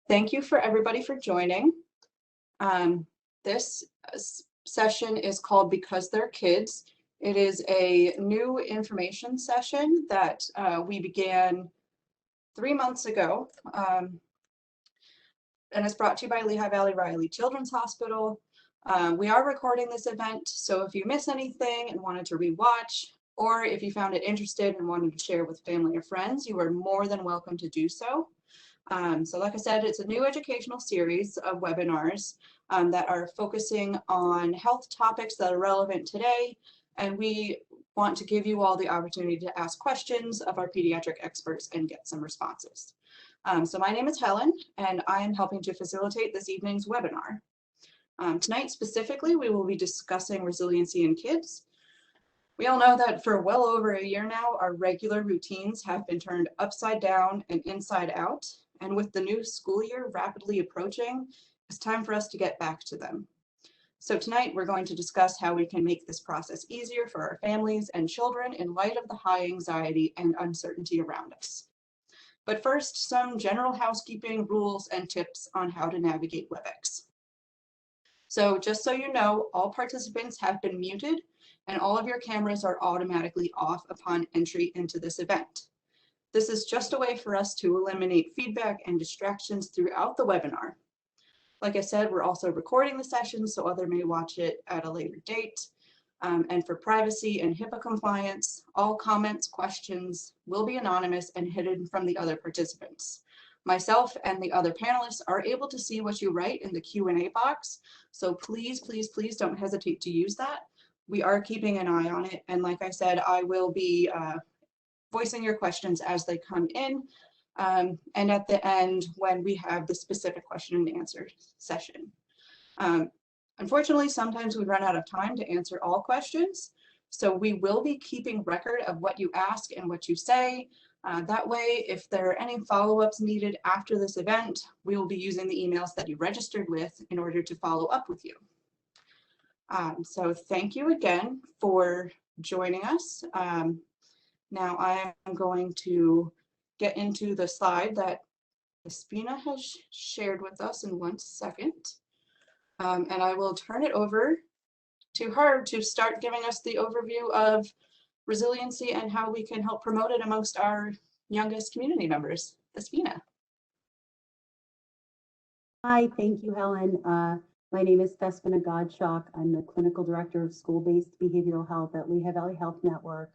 Thank you for everybody for joining. This session is called Because They're Kids. It is a new information session that we began 3 months ago. And it's brought to you by Lehigh Valley Reilly Children's Hospital. We are recording this event, so if you miss anything and wanted to rewatch, or if you found it interesting and wanted to share with family or friends, you are more than welcome to do so. So like I said, it's a new educational series of webinars that are focusing on health topics that are relevant today, and we want to give you all the opportunity to ask questions of our pediatric experts and get some responses. So my name is Helen, and I am helping to facilitate this evening's webinar. Tonight specifically, we will be discussing resiliency in kids. We all know that for well over a year now, our regular routines have been turned upside down and inside out. And with the new school year rapidly approaching, it's time for us to get back to them. So tonight we're going to discuss how we can make this process easier for our families and children in light of the high anxiety and uncertainty around us. But first, some general housekeeping rules and tips on how to navigate WebEx. So just so you know, all participants have been muted and all of your cameras are automatically off upon entry into this event. This is just a way for us to eliminate feedback and distractions throughout the webinar. Like I said, we're also recording the session so others may watch it at a later date. And for privacy and HIPAA compliance, all comments, questions will be anonymous and hidden from the other participants. Myself and the other panelists are able to see what you write in the Q&A box, so please, please, please don't hesitate to use that. We are keeping an eye on it, and like I said, I will be voicing your questions as they come in, and at the end when we have the specific question and answer session. Unfortunately, sometimes we run out of time to answer all questions, so we will be keeping record of what you ask and what you say. That way, if there are any follow-ups needed after this event, we will be using the emails that you registered with in order to follow up with you. So thank you again for joining us. Now I am going to get into the slide that Espina has shared with us in 1 second. And I will turn it over to her to start giving us the overview of resiliency and how we can help promote it amongst our youngest community members. Espina. Hi, thank you, Helen. My name is Thespina Godshock. I'm the Clinical Director of School-Based Behavioral Health at Lehigh Valley Health Network.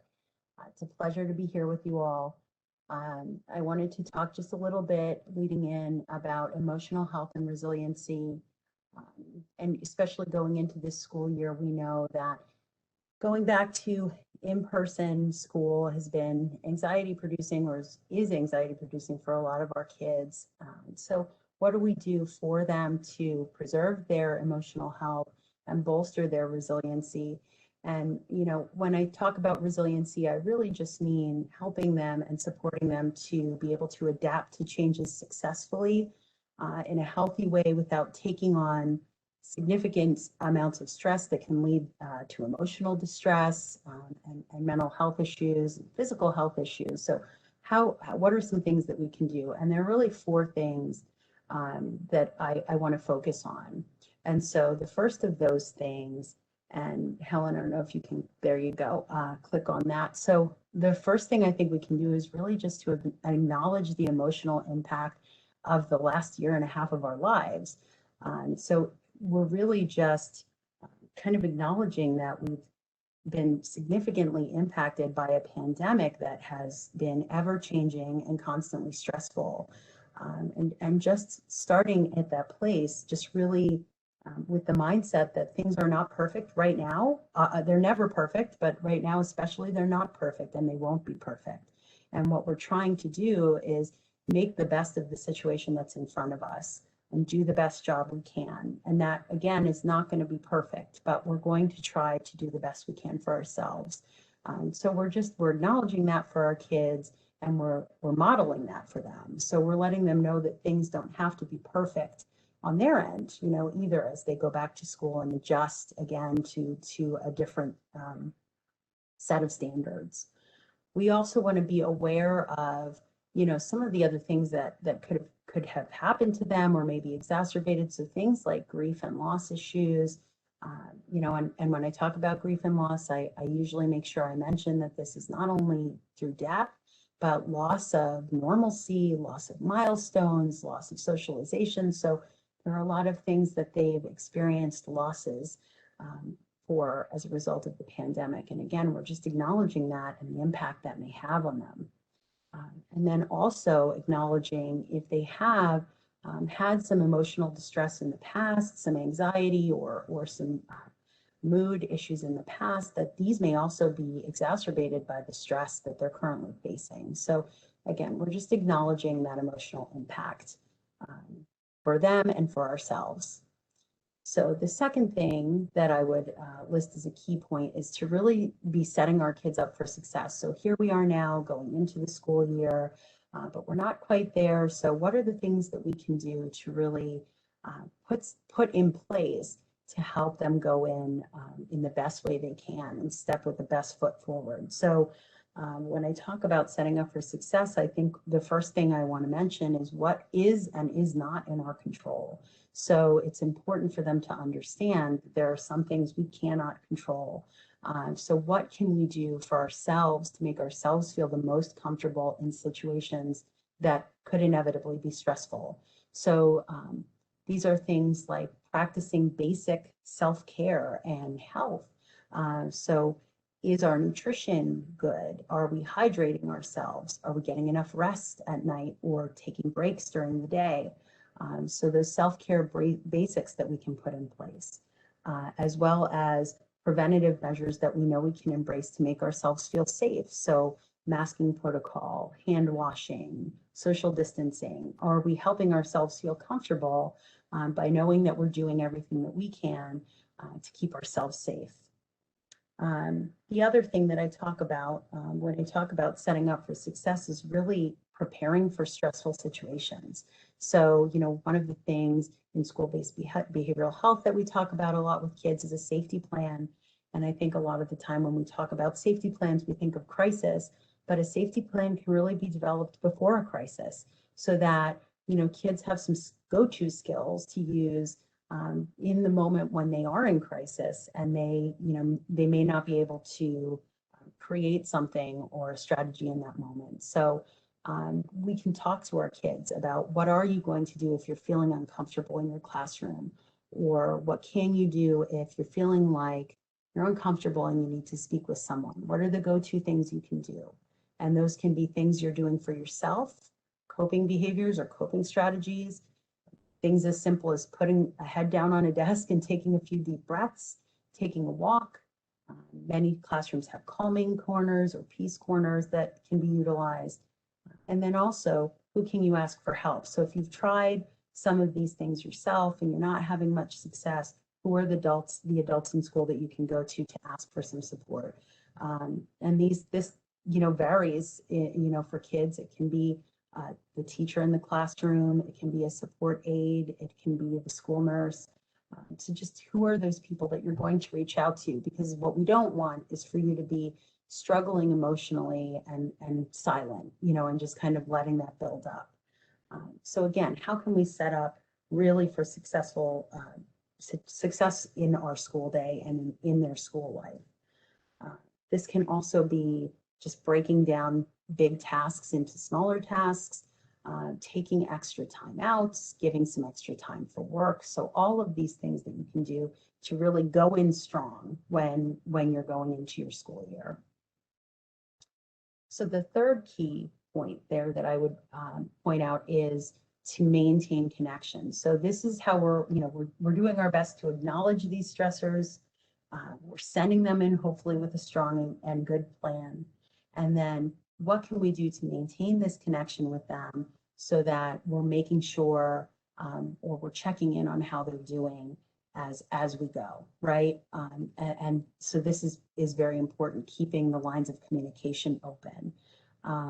It's a pleasure to be here with you all. I wanted to talk just a little bit leading in about emotional health and resiliency. And especially going into this school year, we know that going back to in-person school has been anxiety producing, or is anxiety producing for a lot of our kids. So what do we do for them to preserve their emotional health and bolster their resiliency? And, you know, when I talk about resiliency, I really just mean helping them and supporting them to be able to adapt to changes successfully in a healthy way without taking on significant amounts of stress that can lead to emotional distress and mental health issues, physical health issues. So what are some things that we can do? And there are really 4 things that I want to focus on. And so the first of those things, and Helen, I don't know if you can, there you go, click on that. So the first thing I think we can do is really just to acknowledge the emotional impact of the last year and a half of our lives. So we're really just kind of acknowledging that we've been significantly impacted by a pandemic that has been ever-changing and constantly stressful. And just starting at that place, just really with the mindset that things are not perfect right now. They're never perfect, but right now especially, they're not perfect and they won't be perfect. And what we're trying to do is make the best of the situation that's in front of us and do the best job we can. And that, again, is not going to be perfect, but we're going to try to do the best we can for ourselves. So we're acknowledging that for our kids, and we're modeling that for them. So we're letting them know that things don't have to be perfect on their end, you know, either as they go back to school and adjust again to a different set of standards. We also want to be aware of, you know, some of the other things that could could have happened to them or maybe exacerbated. So things like grief and loss issues, and when I talk about grief and loss, I usually make sure I mention that this is not only through death, but loss of normalcy, loss of milestones, loss of socialization. So there are a lot of things that they've experienced losses for as a result of the pandemic. And again, we're just acknowledging that and the impact that may have on them. And then also acknowledging if they have had some emotional distress in the past, some anxiety or some mood issues in the past, that these may also be exacerbated by the stress that they're currently facing. So again, we're just acknowledging that emotional impact for them and for ourselves. So the second thing that I would list as a key point is to really be setting our kids up for success. So here we are now going into the school year, but we're not quite there. So what are the things that we can do to really put in place to help them go in the best way they can and step with the best foot forward? So when I talk about setting up for success, I think the first thing I want to mention is what is and is not in our control. So it's important for them to understand that there are some things we cannot control. So what can we do for ourselves to make ourselves feel the most comfortable in situations that could inevitably be stressful? So these are things like practicing basic self-care and health. So is our nutrition good? Are we hydrating ourselves? Are we getting enough rest at night or taking breaks during the day? So those self-care basics that we can put in place, as well as preventative measures that we know we can embrace to make ourselves feel safe. So masking protocol, hand washing, social distancing. Are we helping ourselves feel comfortable by knowing that we're doing everything that we can to keep ourselves safe? The other thing that I talk about when I talk about setting up for success is really preparing for stressful situations. So, one of the things in school-based behavioral health that we talk about a lot with kids is a safety plan. And I think a lot of the time when we talk about safety plans, we think of crisis, but a safety plan can really be developed before a crisis so that, kids have some go-to skills to use in the moment when they are in crisis, and they may not be able to create something or a strategy in that moment. So we can talk to our kids about what are you going to do if you're feeling uncomfortable in your classroom, or what can you do if you're feeling like you're uncomfortable and you need to speak with someone. What are the go-to things you can do? And those can be things you're doing for yourself, coping behaviors or coping strategies, things as simple as putting a head down on a desk and taking a few deep breaths, taking a walk. Many classrooms have calming corners or peace corners that can be utilized. And then also, who can you ask for help? So if you've tried some of these things yourself and you're not having much success, who are the adults in school that you can go to ask for some support? And this varies, for kids. It can be the teacher in the classroom, it can be a support aide, it can be the school nurse. So just who are those people that you're going to reach out to? Because what we don't want is for you to be struggling emotionally and silent, and just kind of letting that build up. So again, how can we set up really for successful success in our school day and in their school life? This can also be just breaking down big tasks into smaller tasks, taking extra time out, giving some extra time for work. So all of these things that you can do to really go in strong when you're going into your school year. So the third key point there that I would point out is to maintain connection. So this is how we're doing our best to acknowledge these stressors. We're sending them in hopefully with a strong and good plan. And then what can we do to maintain this connection with them so that we're making sure or we're checking in on how they're doing as we go, right? And so this is very important, keeping the lines of communication open.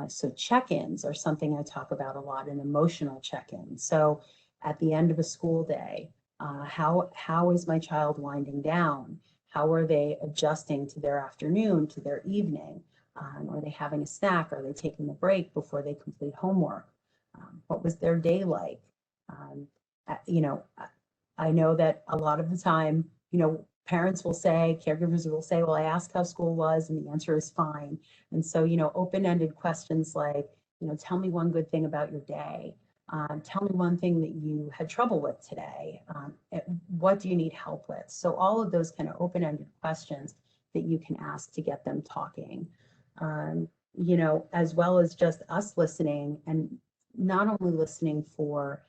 So check-ins are something I talk about a lot, an emotional check-in. So at the end of a school day, how is my child winding down? How are they adjusting to their afternoon, to their evening? Are they having a snack? Are they taking a break before they complete homework? What was their day like? You know, I know that a lot of the time, you know, parents will say, caregivers will say, well, I asked how school was and the answer is fine. And so, you know, open-ended questions like, you know, tell me one good thing about your day. Tell me one thing that you had trouble with today. What do you need help with? So all of those kind of open-ended questions that you can ask to get them talking, you know, as well as just us listening, and not only listening for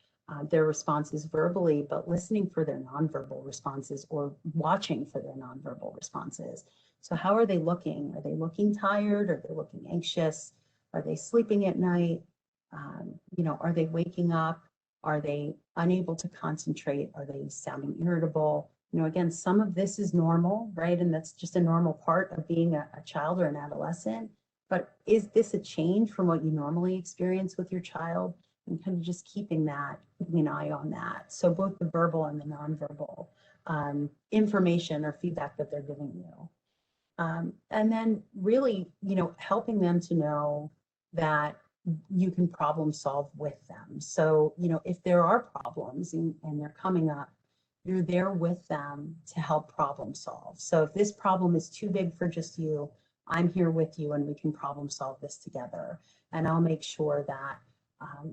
their responses verbally, but listening for their nonverbal responses or watching for their nonverbal responses. So how are they looking? Are they looking tired? Are they looking anxious? Are they sleeping at night? You know, are they waking up? Are they unable to concentrate? Are they sounding irritable? You know, again, some of this is normal, right? And that's just a normal part of being a child or an adolescent. But is this a change from what you normally experience with your child? And kind of just keeping an eye on that. So both the verbal and the nonverbal information or feedback that they're giving you. And then really, you know, helping them to know that you can problem solve with them. So, you know, if there are problems and they're coming up, you're there with them to help problem solve. So if this problem is too big for just you, I'm here with you and we can problem solve this together. And I'll make sure that,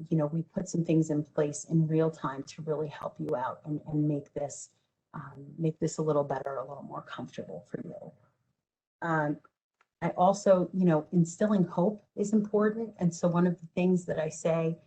you know, we put some things in place in real time to really help you out and make this a little better, a little more comfortable for you. I also, you know, instilling hope is important. And so one of the things that I say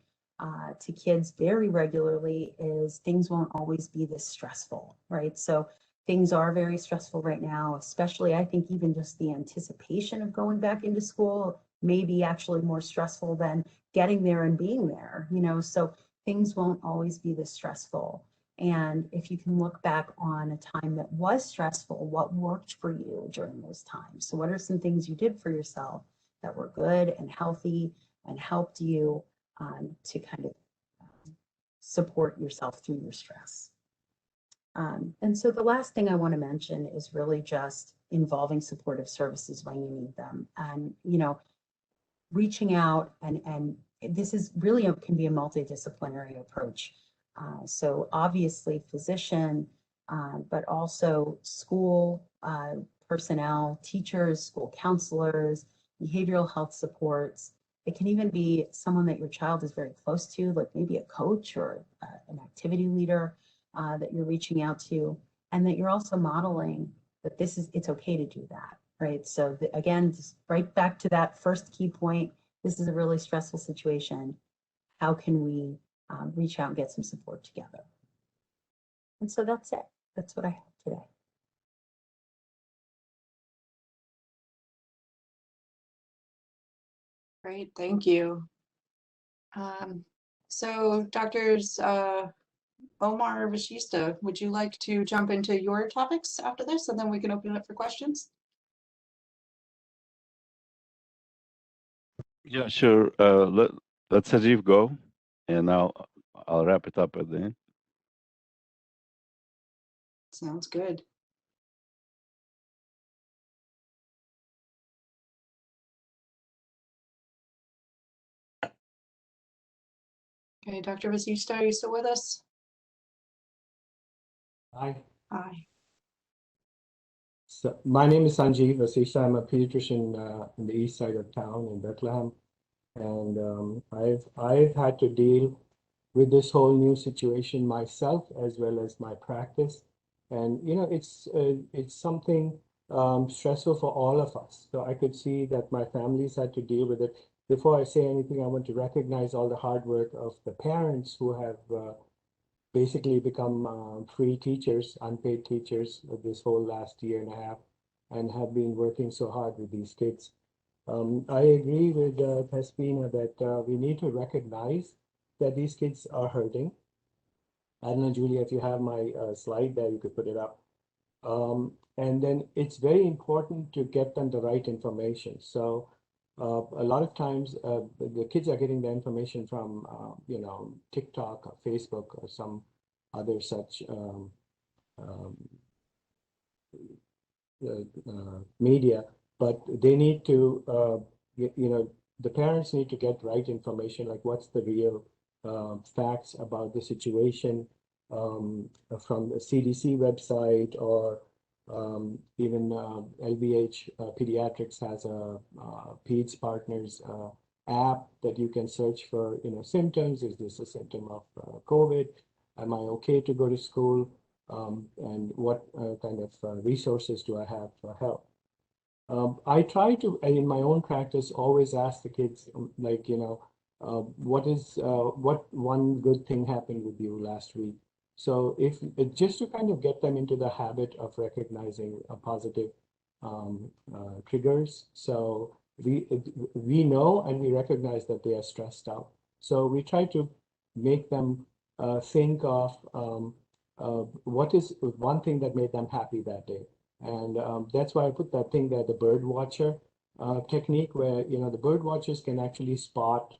to kids very regularly is things won't always be this stressful, right? So things are very stressful right now, especially I think even just the anticipation of going back into school may be actually more stressful than getting there and being there, you know, so things won't always be this stressful. And if you can look back on a time that was stressful, what worked for you during those times? So what are some things you did for yourself that were good and healthy and helped you to kind of support yourself through your stress? And so the last thing I want to mention is really just involving supportive services when you need them. And, you know, reaching out and this is really can be a multidisciplinary approach. So obviously physician, but also school personnel, teachers, school counselors, behavioral health supports. It can even be someone that your child is very close to, like maybe a coach or an activity leader that you're reaching out to, and that you're also modeling that it's okay to do that, right? So again, just right back to that first key point, this is a really stressful situation. How can we reach out and get some support together? And so that's it. That's what I have today. Great, thank you. So Doctors Omar Vashista, would you like to jump into your topics after this, and then we can open it up for questions? Yeah, sure. Let Sajeev go, and I'll wrap it up at the end. Sounds good. Okay, Dr. Vashista, are you still with us? Hi. Hi. So my name is Sanjeev Vasisha. I'm a pediatrician in the east side of town in Bethlehem, and I've had to deal with this whole new situation myself as well as my practice, and you know it's something stressful for all of us. So I could see that my families had to deal with it. Before I say anything, I want to recognize all the hard work of the parents who have basically become free teachers, unpaid teachers this whole last year and a half, and have been working so hard with these kids. I agree with Tespina that we need to recognize that these kids are hurting. I don't know, Julia, if you have my slide there, you could put it up. And then it's very important to get them the right information. So a lot of times the kids are getting the information from, you know, TikTok or Facebook or some other such media, but they need to, you know, the parents need to get right information, like what's the real facts about the situation from the CDC website, or even LBH Pediatrics has a PEDS Partners app that you can search for, symptoms. Is this a symptom of COVID? Am I okay to go to school? And what kind of resources do I have for help? I try to, in my own practice, always ask the kids, like, what one good thing happened with you last week? So if just to kind of get them into the habit of recognizing positive triggers. So we know and we recognize that they are stressed out. So we try to make them think of what is one thing that made them happy that day. And that's why I put that thing there, the bird watcher technique, where the bird watchers can actually spot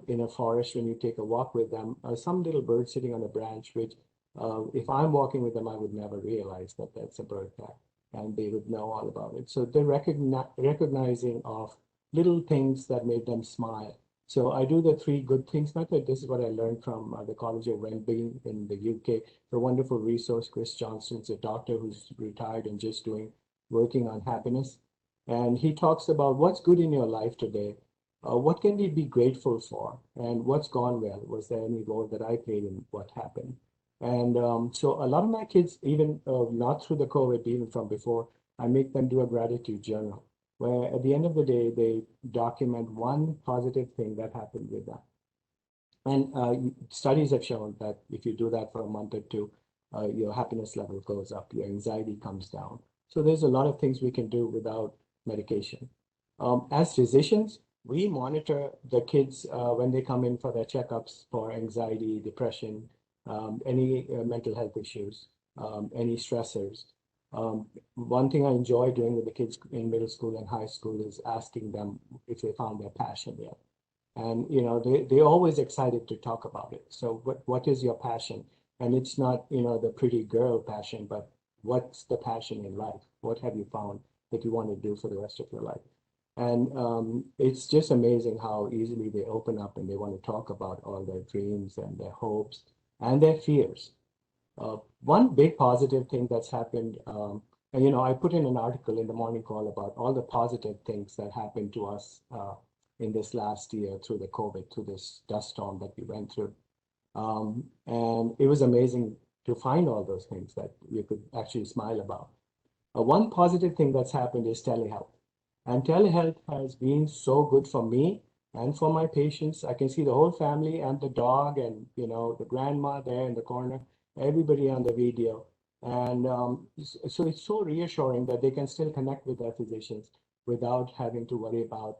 in a forest when you take a walk with them, some little bird sitting on a branch, which if I'm walking with them, I would never realize that that's a bird pack, and they would know all about it. So they're recognizing of little things that made them smile. So I do the 3 good things method. This is what I learned from the College of Wellbeing in the UK. A wonderful resource. Chris Johnston's a doctor who's retired and just working on happiness. And he talks about what's good in your life today. What can we be grateful for? And what's gone well? Was there any role that I played in what happened? And so a lot of my kids, even not through the COVID, even from before, I make them do a gratitude journal, where at the end of the day, they document one positive thing that happened with them. And studies have shown that if you do that for a month or 2, your happiness level goes up, your anxiety comes down. So there's a lot of things we can do without medication. As physicians, we monitor the kids when they come in for their checkups for anxiety, depression, any mental health issues, any stressors. One thing I enjoy doing with the kids in middle school and high school is asking them if they found their passion yet. And they're always excited to talk about it. So what is your passion? And it's not the pretty girl passion, but what's the passion in life? What have you found that you want to do for the rest of your life? And it's just amazing how easily they open up and they want to talk about all their dreams and their hopes and their fears. One big positive thing that's happened, and I put in an article in the morning call about all the positive things that happened to us in this last year through the COVID, through this dust storm that we went through. And it was amazing to find all those things that you could actually smile about. One positive thing that's happened is telehealth. And telehealth has been so good for me and for my patients. I can see the whole family and the dog and, the grandma there in the corner, everybody on the video. And so it's so reassuring that they can still connect with their physicians without having to worry about,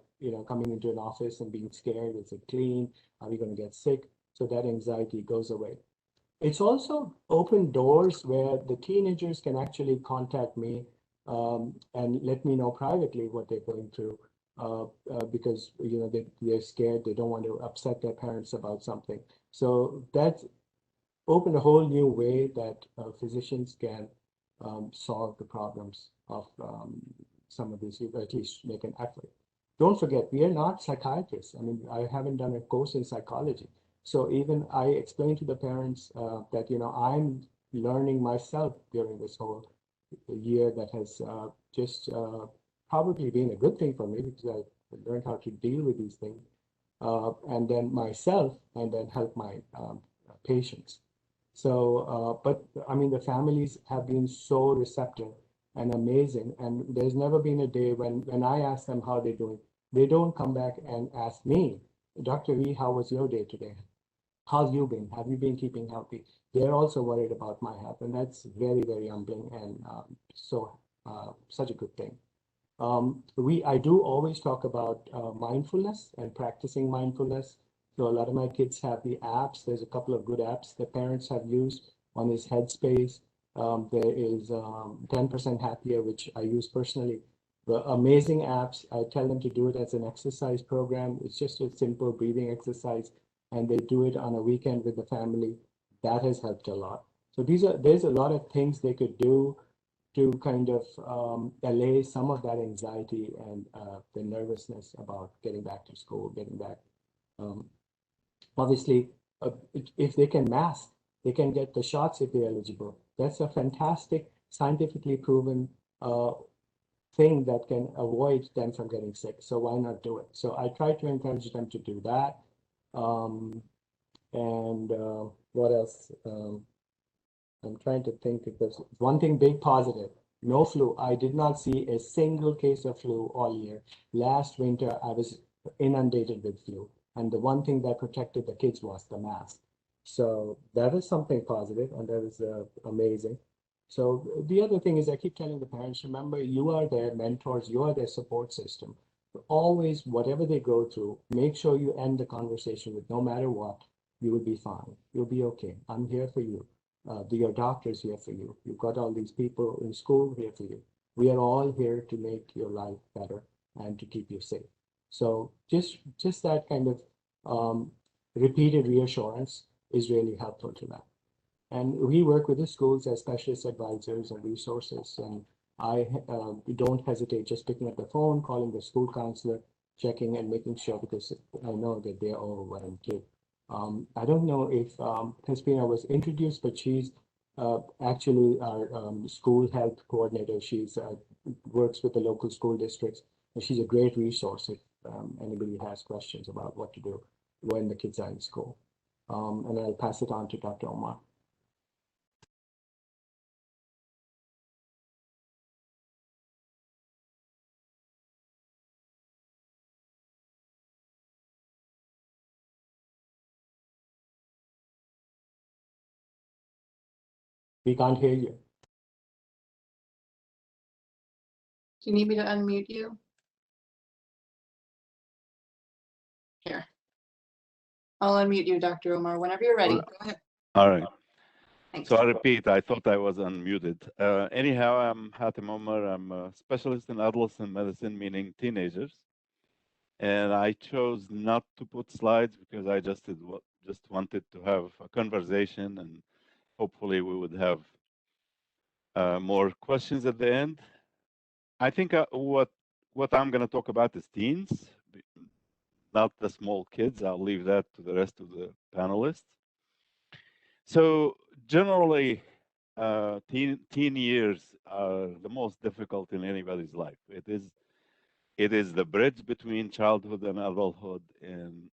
coming into an office and being scared. Is it clean? Are we going to get sick? So that anxiety goes away. It's also opened doors where the teenagers can actually contact me and let me know privately what they're going through because they're scared, they don't want to upset their parents about something. So that's opened a whole new way that physicians can solve the problems of some of these, at least make an effort. Don't forget, we are not psychiatrists. I mean, I haven't done a course in psychology. So even I explained to the parents that, I'm learning myself during this whole year that has just probably been a good thing for me because I learned how to deal with these things and then myself and then help my patients. So, but I mean, the families have been so receptive and amazing. And there's never been a day when I ask them how they're doing, they don't come back and ask me, Dr. V, how was your day today? How have you been? Have you been keeping healthy? They're also worried about my health, and that's very, very humbling and such a good thing. I do always talk about mindfulness and practicing mindfulness. So a lot of my kids have the apps. There's a couple of good apps that parents have used. One is Headspace. There is 10% Happier, which I use personally. The amazing apps. I tell them to do it as an exercise program. It's just a simple breathing exercise, and they do it on a weekend with the family. That has helped a lot. So there's a lot of things they could do to kind of allay some of that anxiety and the nervousness about getting back to school, getting back. Obviously, if they can mask, they can get the shots if they're eligible. That's a fantastic, scientifically proven thing that can avoid them from getting sick. So why not do it? So I try to encourage them to do that. What else? I'm trying to think if there's one thing big positive. No flu. I did not see a single case of flu all year. Last winter, I was inundated with flu. And the one thing that protected the kids was the mask. So that is something positive, and that is amazing. So the other thing is I keep telling the parents, remember, you are their mentors, you are their support system. Always, whatever they go through, make sure you end the conversation with no matter what, you will be fine. You'll be okay. I'm here for you. Your doctor's here for you. You've got all these people in school here for you. We are all here to make your life better and to keep you safe. So just that kind of repeated reassurance is really helpful to them. And we work with the schools as specialist advisors and resources. And I don't hesitate just picking up the phone, calling the school counselor, checking and making sure, because I know that they're overwhelmed too. I don't know if Crispina was introduced, but she's actually our school health coordinator. She's works with the local school districts, and she's a great resource if anybody has questions about what to do when the kids are in school. And I'll pass it on to Dr. Omar. We can't hear you. Do you need me to unmute you? Here. I'll unmute you, Dr. Omar, whenever you're ready. Go ahead. All right. Thanks. So I repeat, I thought I was unmuted. Anyhow, I'm Hatem Omar. I'm a specialist in adolescent medicine, meaning teenagers. And I chose not to put slides because I just wanted to have a conversation, and hopefully we would have more questions at the end. I think what I'm going to talk about is teens, not the small kids. I'll leave that to the rest of the panelists. So generally, teen years are the most difficult in anybody's life. It is the bridge between childhood and adulthood, and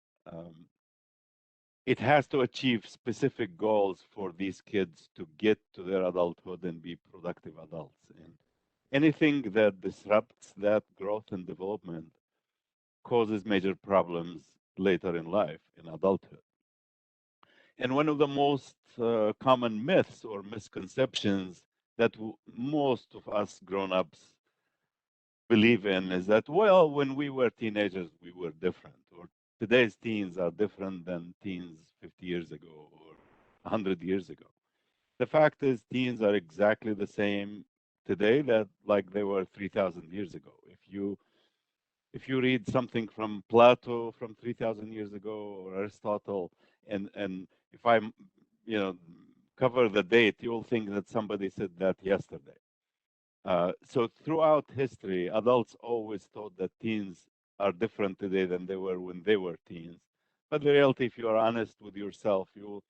it has to achieve specific goals for these kids to get to their adulthood and be productive adults. And anything that disrupts that growth and development causes major problems later in life, in adulthood. And one of the most common myths or misconceptions that most of us grown-ups believe in is that, well, when we were teenagers, we were different, or today's teens are different than teens 50 years ago or 100 years ago. The fact is, teens are exactly the same today that like they were 3,000 years ago. If you read something from Plato from 3,000 years ago or Aristotle, and if I cover the date, you'll think that somebody said that yesterday. So throughout history, adults always thought that teens are different today than they were when they were teens. But the reality, if you are honest with yourself, you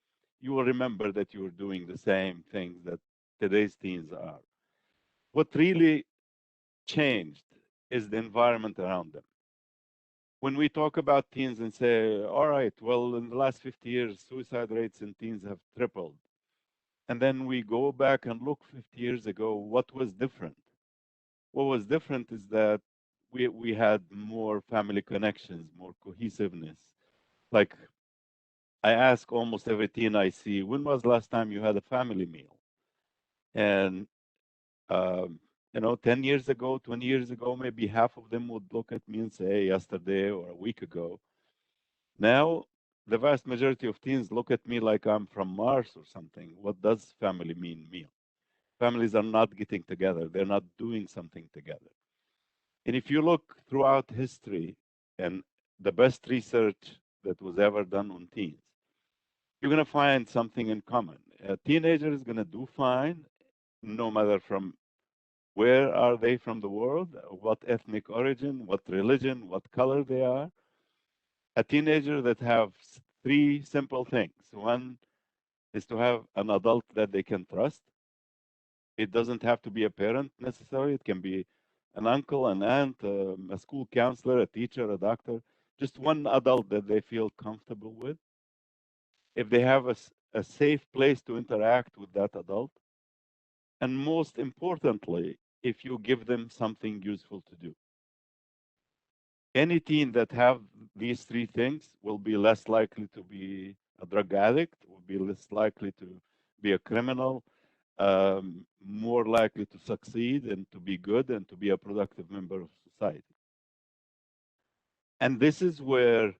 will remember that you were doing the same things that today's teens are. What really changed is the environment around them. When we talk about teens and say, all right, well, in the last 50 years, suicide rates in teens have tripled. And then we go back and look 50 years ago, what was different? What was different is that we had more family connections, more cohesiveness. Like I ask almost every teen I see, when was the last time you had a family meal? And 10 years ago, 20 years ago, maybe half of them would look at me and say yesterday or a week ago. Now, the vast majority of teens look at me like I'm from Mars or something. What does family mean? Families are not getting together. They're not doing something together. And if you look throughout history and the best research that was ever done on teens, you're going to find something in common. A teenager is going to do fine, no matter from where are they from the world, what ethnic origin, what religion, what color they are. A teenager that three simple things. One is to have an adult that they can trust. It doesn't have to be a parent necessarily. It can be an uncle, an aunt, a school counselor, a teacher, a doctor, just one adult that they feel comfortable with. If they have a safe place to interact with that adult, and most importantly, if you give them something useful to do. Any teen that have these three things will be less likely to be a drug addict, will be less likely to be a criminal, more likely to succeed and to be good and to be a productive member of society. And this is where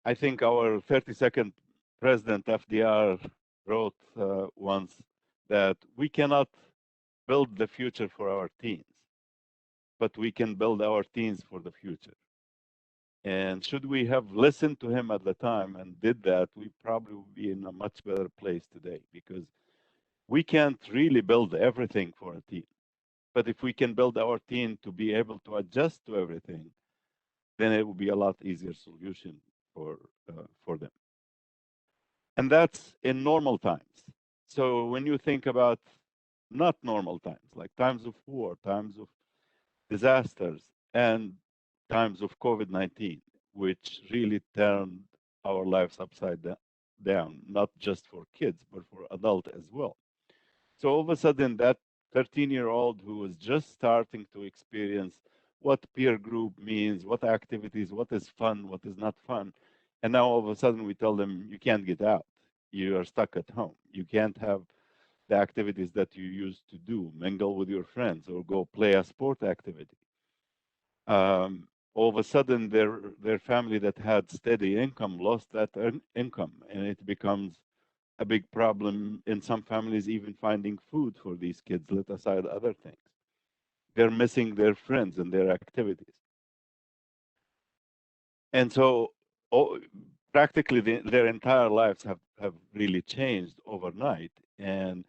I think our 32nd President FDR wrote once that we cannot build the future for our teens, but we can build our teens for the future. And should we have listened to him at the time and did that, we probably would be in a much better place today, because we can't really build everything for a team. But if we can build our team to be able to adjust to everything, then it will be a lot easier solution for them. And that's in normal times. So when you think about not normal times, like times of war, times of disasters, and times of COVID-19, which really turned our lives upside down, not just for kids, but for adults as well. So all of a sudden, that 13-year-old who was just starting to experience what peer group means, what activities, what is fun, what is not fun, and now all of a sudden we tell them, you can't get out. You are stuck at home. You can't have the activities that you used to do, mingle with your friends, or go play a sport activity. All of a sudden, their family that had steady income lost that income, and it becomes a big problem in some families, even finding food for these kids, let aside other things. They're missing their friends and their activities. And so practically their entire lives have really changed overnight, and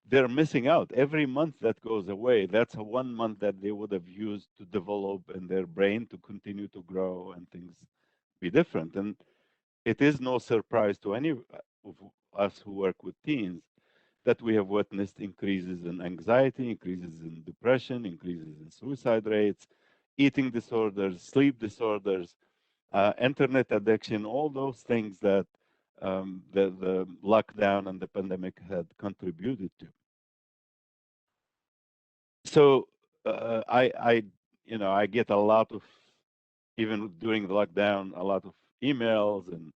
they're missing out. Every month that goes away, that's a 1 month that they would have used to develop in their brain to continue to grow and things be different. And it is no surprise to any of us who work with teens that we have witnessed increases in anxiety, increases in depression, increases in suicide rates, eating disorders, sleep disorders, internet addiction, all those things that the lockdown and the pandemic had contributed to. So I get a lot of, even during the lockdown, a lot of emails and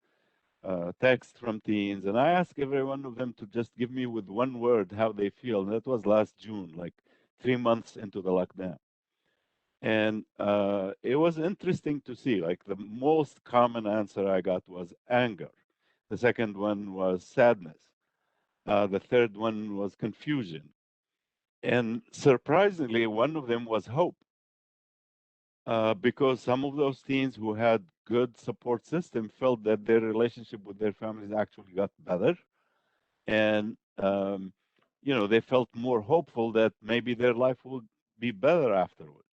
texts from teens, and I ask every one of them to just give me with one word how they feel. And that was last June, like 3 months into the lockdown. And it was interesting to see, like the most common answer I got was anger. The second one was sadness. The third one was confusion. And surprisingly, one of them was hope. Because some of those teens who had good support system felt that their relationship with their families actually got better. And, they felt more hopeful that maybe their life will be better afterwards.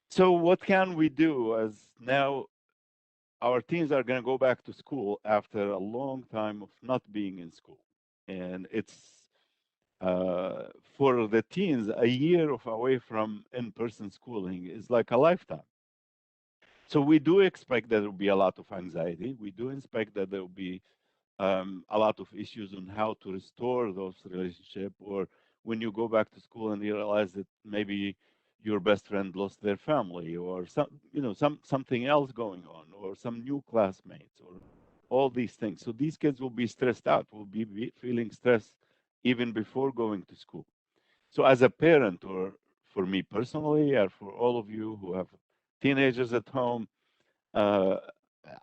So what can we do, as now our teens are going to go back to school after a long time of not being in school? And it's for the teens, a year of away from in-person schooling is like a lifetime. So we do expect that there will be a lot of anxiety. We do expect that there will be a lot of issues on how to restore those relationships, or when you go back to school and you realize that maybe your best friend lost their family, or something else going on, or some new classmates, or all these things. So these kids will be stressed out, will be feeling stress even before going to school. So as a parent, or for me personally, or for all of you who have teenagers at home, uh,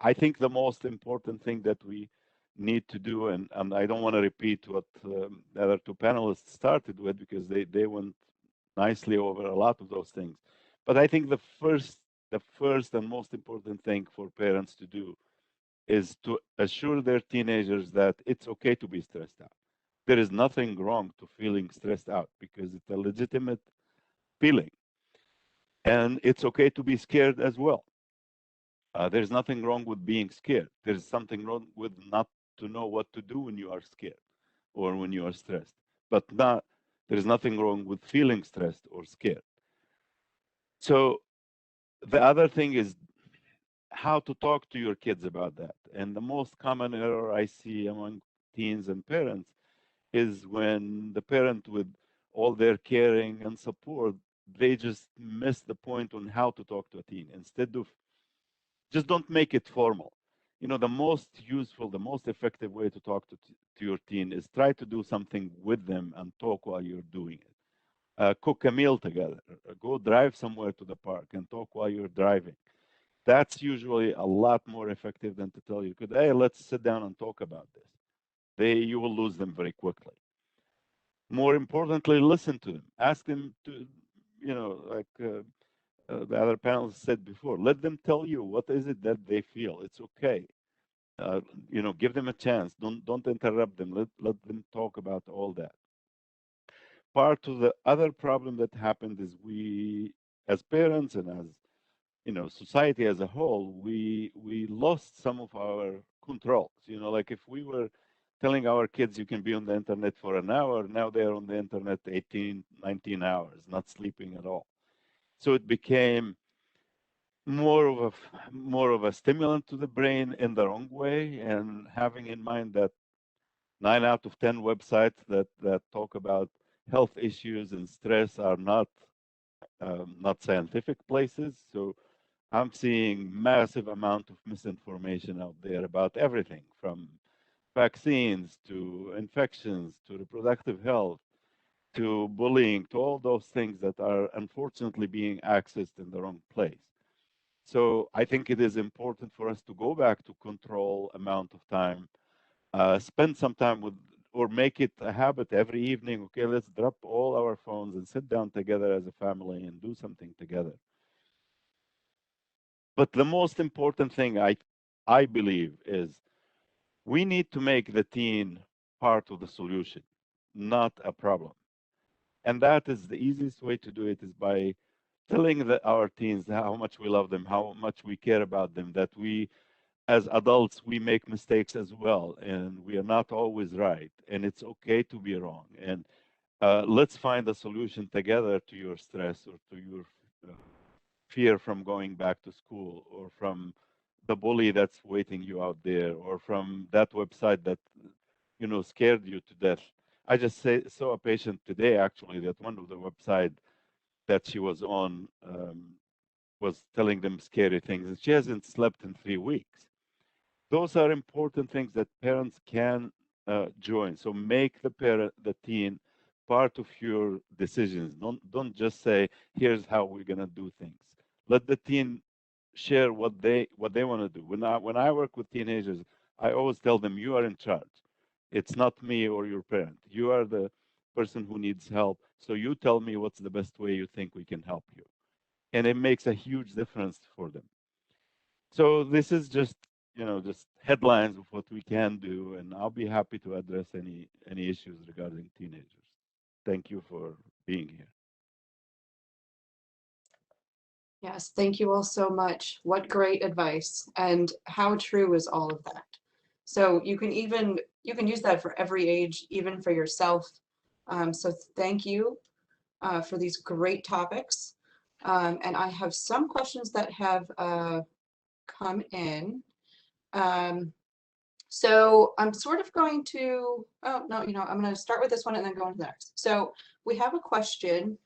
I think the most important thing that we need to do, and I don't want to repeat what the other two panelists started with, because they went nicely over a lot of those things. But I think the first and most important thing for parents to do is to assure their teenagers that it's okay to be stressed out. There is nothing wrong to feeling stressed out, because it's a legitimate feeling. And it's okay to be scared as well. There's nothing wrong with being scared. There's something wrong with not to know what to do when you are scared or when you are stressed. But there's nothing wrong with feeling stressed or scared. So the other thing is how to talk to your kids about that. And the most common error I see among teens and parents is when the parent, with all their caring and support, they just miss the point on how to talk to a teen. Instead of, just don't make it formal. You know, the most useful, the most effective way to talk to your teen is try to do something with them and talk while you're doing it. Cook a meal together, go drive somewhere to the park and talk while you're driving. That's usually a lot more effective than to tell you, hey, let's sit down and talk about this. You will lose them very quickly. More importantly, listen to them. Ask them to, like the other panelists said before, let them tell you what is it that they feel. It's okay. Give them a chance. Don't interrupt them. Let them talk about all that. Part of the other problem that happened is we, as parents and as society as a whole, we lost some of our controls. Like if we were telling our kids you can be on the internet for an hour, now they're on the internet 18, 19 hours, not sleeping at all. So it became more of a stimulant to the brain in the wrong way, and having in mind that 9 out of 10 websites that talk about health issues and stress are not scientific places. So I'm seeing massive amount of misinformation out there about everything from vaccines to infections to reproductive health to bullying, to all those things that are unfortunately being accessed in the wrong place. So I think it is important for us to go back to control amount of time, spend some time with, or make it a habit every evening. Okay, let's drop all our phones and sit down together as a family and do something together. But the most important thing I believe is we need to make the teen part of the solution, not a problem. And that is the easiest way to do it, is by telling our teens how much we love them, how much we care about them, that we, as adults, we make mistakes as well, and we are not always right, and it's okay to be wrong. And let's find a solution together to your stress or to your fear from going back to school, or from the bully that's waiting you out there, or from that website that scared you to death. I just saw a patient today, actually, that one of the website that she was on was telling them scary things, and she hasn't slept in 3 weeks. Those are important things that parents can join. So make the teen part of your decisions. Don't just say, here's how we're gonna do things. Let the teen share what they want to do. When I work with teenagers, I always tell them, you are in charge. It's not me or your parent. You are the person who needs help. So you tell me what's the best way you think we can help you. And it makes a huge difference for them. So this is just headlines of what we can do, and I'll be happy to address any issues regarding teenagers. Thank you for being here. Yes, thank you all so much. What great advice, and how true is all of that. So you can use that for every age, even for yourself. So thank you for these great topics. And I have some questions that have come in. So I'm sort of going to, oh no, I'm going to start with this one and then go on to the next. So we have a question,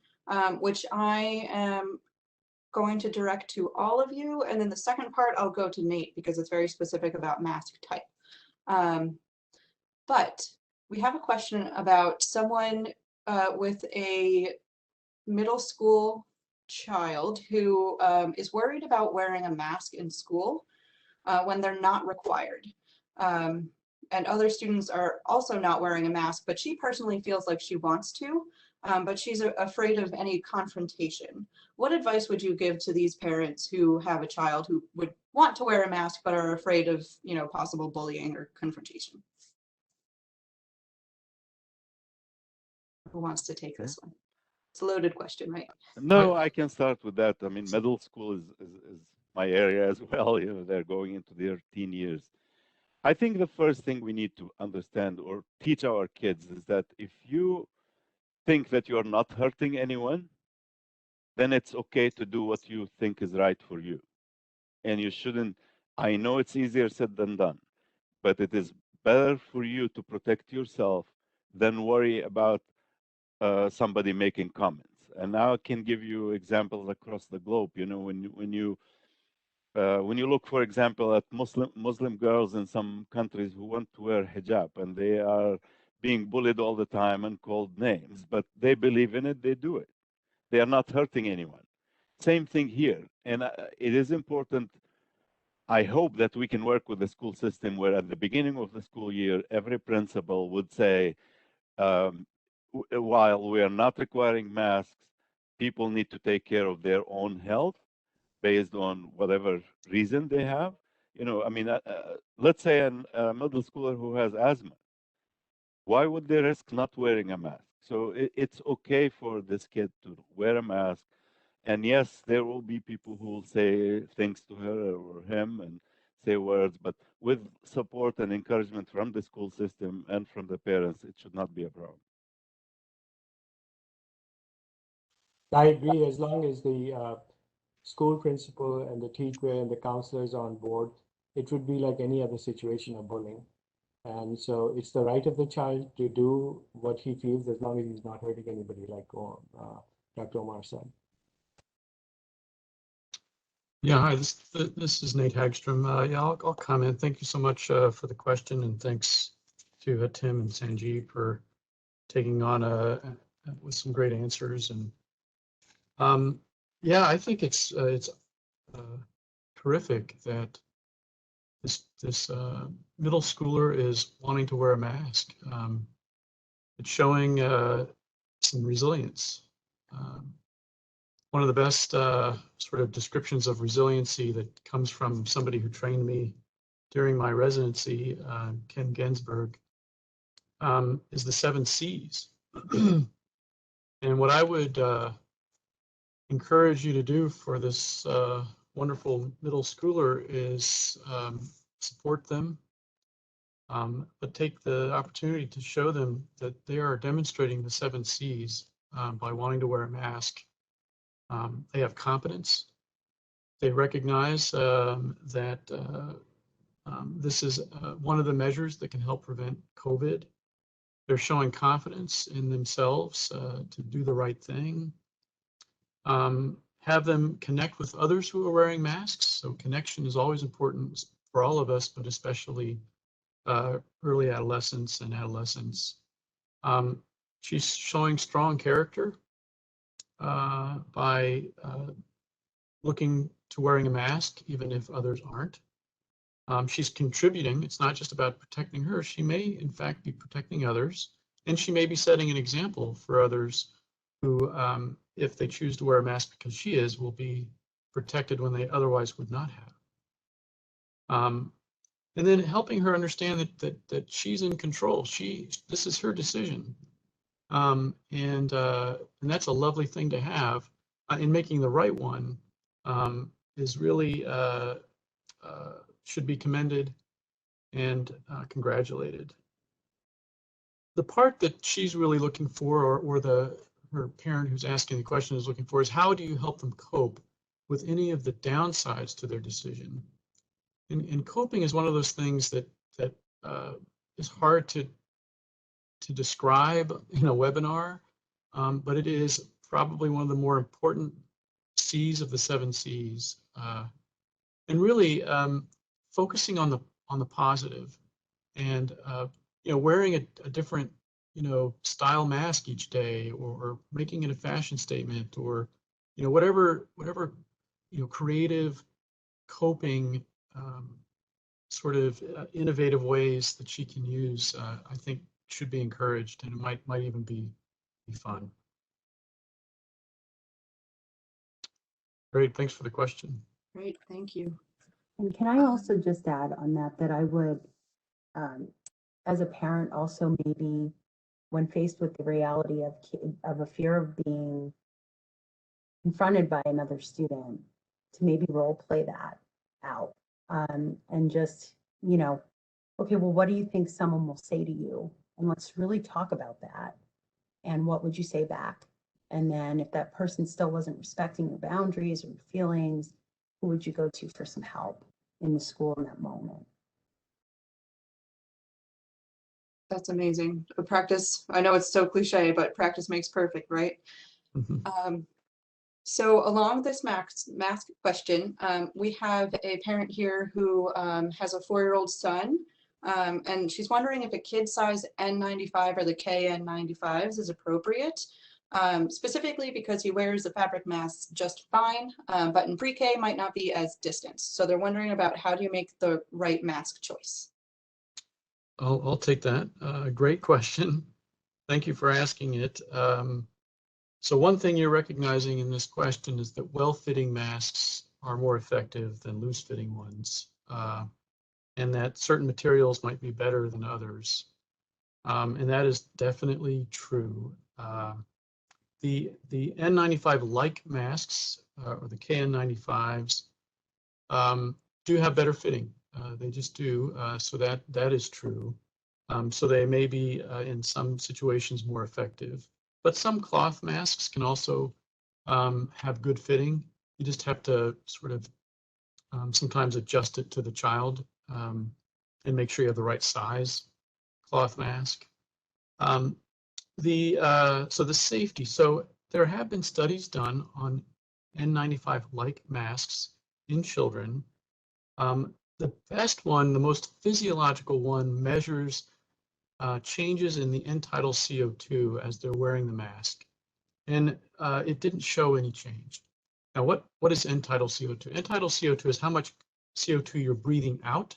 which I am going to direct to all of you, and then the second part I'll go to Nate because it's very specific about mask type. But we have a question about someone with a middle school child who is worried about wearing a mask in school when they're not required. And other students are also not wearing a mask, but she personally feels like she wants to, but she's afraid of any confrontation. What advice would you give to these parents who have a child who would want to wear a mask but are afraid of, possible bullying or confrontation? Who wants to take this one? It's a loaded question, right? No, I can start with that. I mean, middle school is my area as well. You know, they're going into their teen years. I think the first thing we need to understand or teach our kids is that if you think that you're not hurting anyone, then it's okay to do what you think is right for you. And you shouldn't, I know it's easier said than done, but it is better for you to protect yourself than worry about somebody making comments. And now I can give you examples across the globe. You know, when you look, for example, at Muslim girls in some countries who want to wear hijab, and they are being bullied all the time and called names, but they believe in it, they do it. They are not hurting anyone. Same thing here. And it is important, I hope, that we can work with the school system where at the beginning of the school year, every principal would say, while we are not requiring masks, people need to take care of their own health based on whatever reason they have. You know, I mean, let's say a middle schooler who has asthma. Why would they risk not wearing a mask? So it's okay for this kid to wear a mask. And yes, there will be people who will say things to her or him and say words, but with support and encouragement from the school system and from the parents, it should not be a problem. I agree, as long as the school principal and the teacher and the counselors are on board, it would be like any other situation of bullying. And so it's the right of the child to do what he feels as long as he's not hurting anybody, like Dr. Omar said. Yeah, hi, this is Nate Hagstrom. Yeah, I'll comment. Thank you so much for the question, and thanks to Tim and Sanjeev for taking on with some great answers. And yeah, I think it's terrific that this middle schooler is wanting to wear a mask. It's showing some resilience. One of the best sort of descriptions of resiliency that comes from somebody who trained me during my residency, Ken Ginsberg, is the 7 C's. And what I would encourage you to do for this wonderful middle schooler is support them, but take the opportunity to show them that they are demonstrating the 7 C's by wanting to wear a mask. They have competence. They recognize that this is one of the measures that can help prevent COVID. They're showing confidence in themselves to do the right thing. Have them connect with others who are wearing masks. So connection is always important for all of us, but especially early adolescents and adolescents. She's showing strong character by looking to wearing a mask, even if others aren't. She's contributing. It's not just about protecting her. She may, in fact, be protecting others, and she may be setting an example for others who, if they choose to wear a mask because she is, will be protected when they otherwise would not have. And then helping her understand that she's in control. This is her decision, and that's a lovely thing to have. And making the right one is really should be commended and congratulated. The part that she's really looking for, or her parent who's asking the question is looking for, is how do you help them cope with any of the downsides to their decision? And coping is one of those things that is hard to describe in a webinar, but it is probably one of the more important C's of the 7 C's, and really focusing on the positive, and wearing a different style mask each day, or making it a fashion statement, or whatever creative coping sort of innovative ways that she can use, I think should be encouraged, and it might even be fun. Great, thanks for the question. Great, thank you. And can I also just add on that I would, as a parent, also maybe when faced with the reality of a fear of being confronted by another student, to maybe role play that out, and just, okay, well, what do you think someone will say to you? And let's really talk about that. And what would you say back? And then if that person still wasn't respecting your boundaries or your feelings, who would you go to for some help in the school in that moment? That's amazing. Practice, I know it's so cliche, but practice makes perfect, right? Mhm. So along this mask question, we have a parent here who has a 4-year-old son, and she's wondering if a kid size N95 or the KN95s is appropriate, specifically because he wears the fabric masks just fine, but in pre-K might not be as distant. So they're wondering about how do you make the right mask choice? I'll take that. Great question. Thank you for asking it. So one thing you're recognizing in this question is that well-fitting masks are more effective than loose-fitting ones, and that certain materials might be better than others. And that is definitely true. The N95-like masks, or the KN95s, do have better fitting. They just do. So that is true. So they may be in some situations more effective. But some cloth masks can also have good fitting. You just have to sort of sometimes adjust it to the child, and make sure you have the right size cloth mask. So the safety. So there have been studies done on N95-like masks in children. The best one, the most physiological one, measures changes in the end-tidal CO2 as they're wearing the mask. And it didn't show any change. Now, what is end-tidal CO2? End-tidal CO2 is how much CO2 you're breathing out.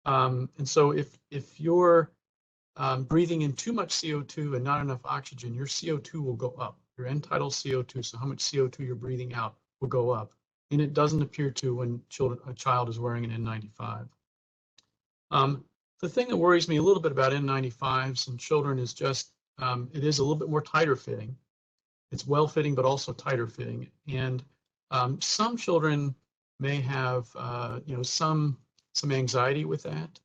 And so if you're breathing in too much CO2 and not enough oxygen, your CO2 will go up. Your end-tidal CO2, so how much CO2 you're breathing out, will go up. And it doesn't appear to when a child is wearing an N95. The thing that worries me a little bit about N95s in children is just it is a little bit more tighter fitting. It's well fitting, but also tighter fitting. And some children may have some anxiety with that,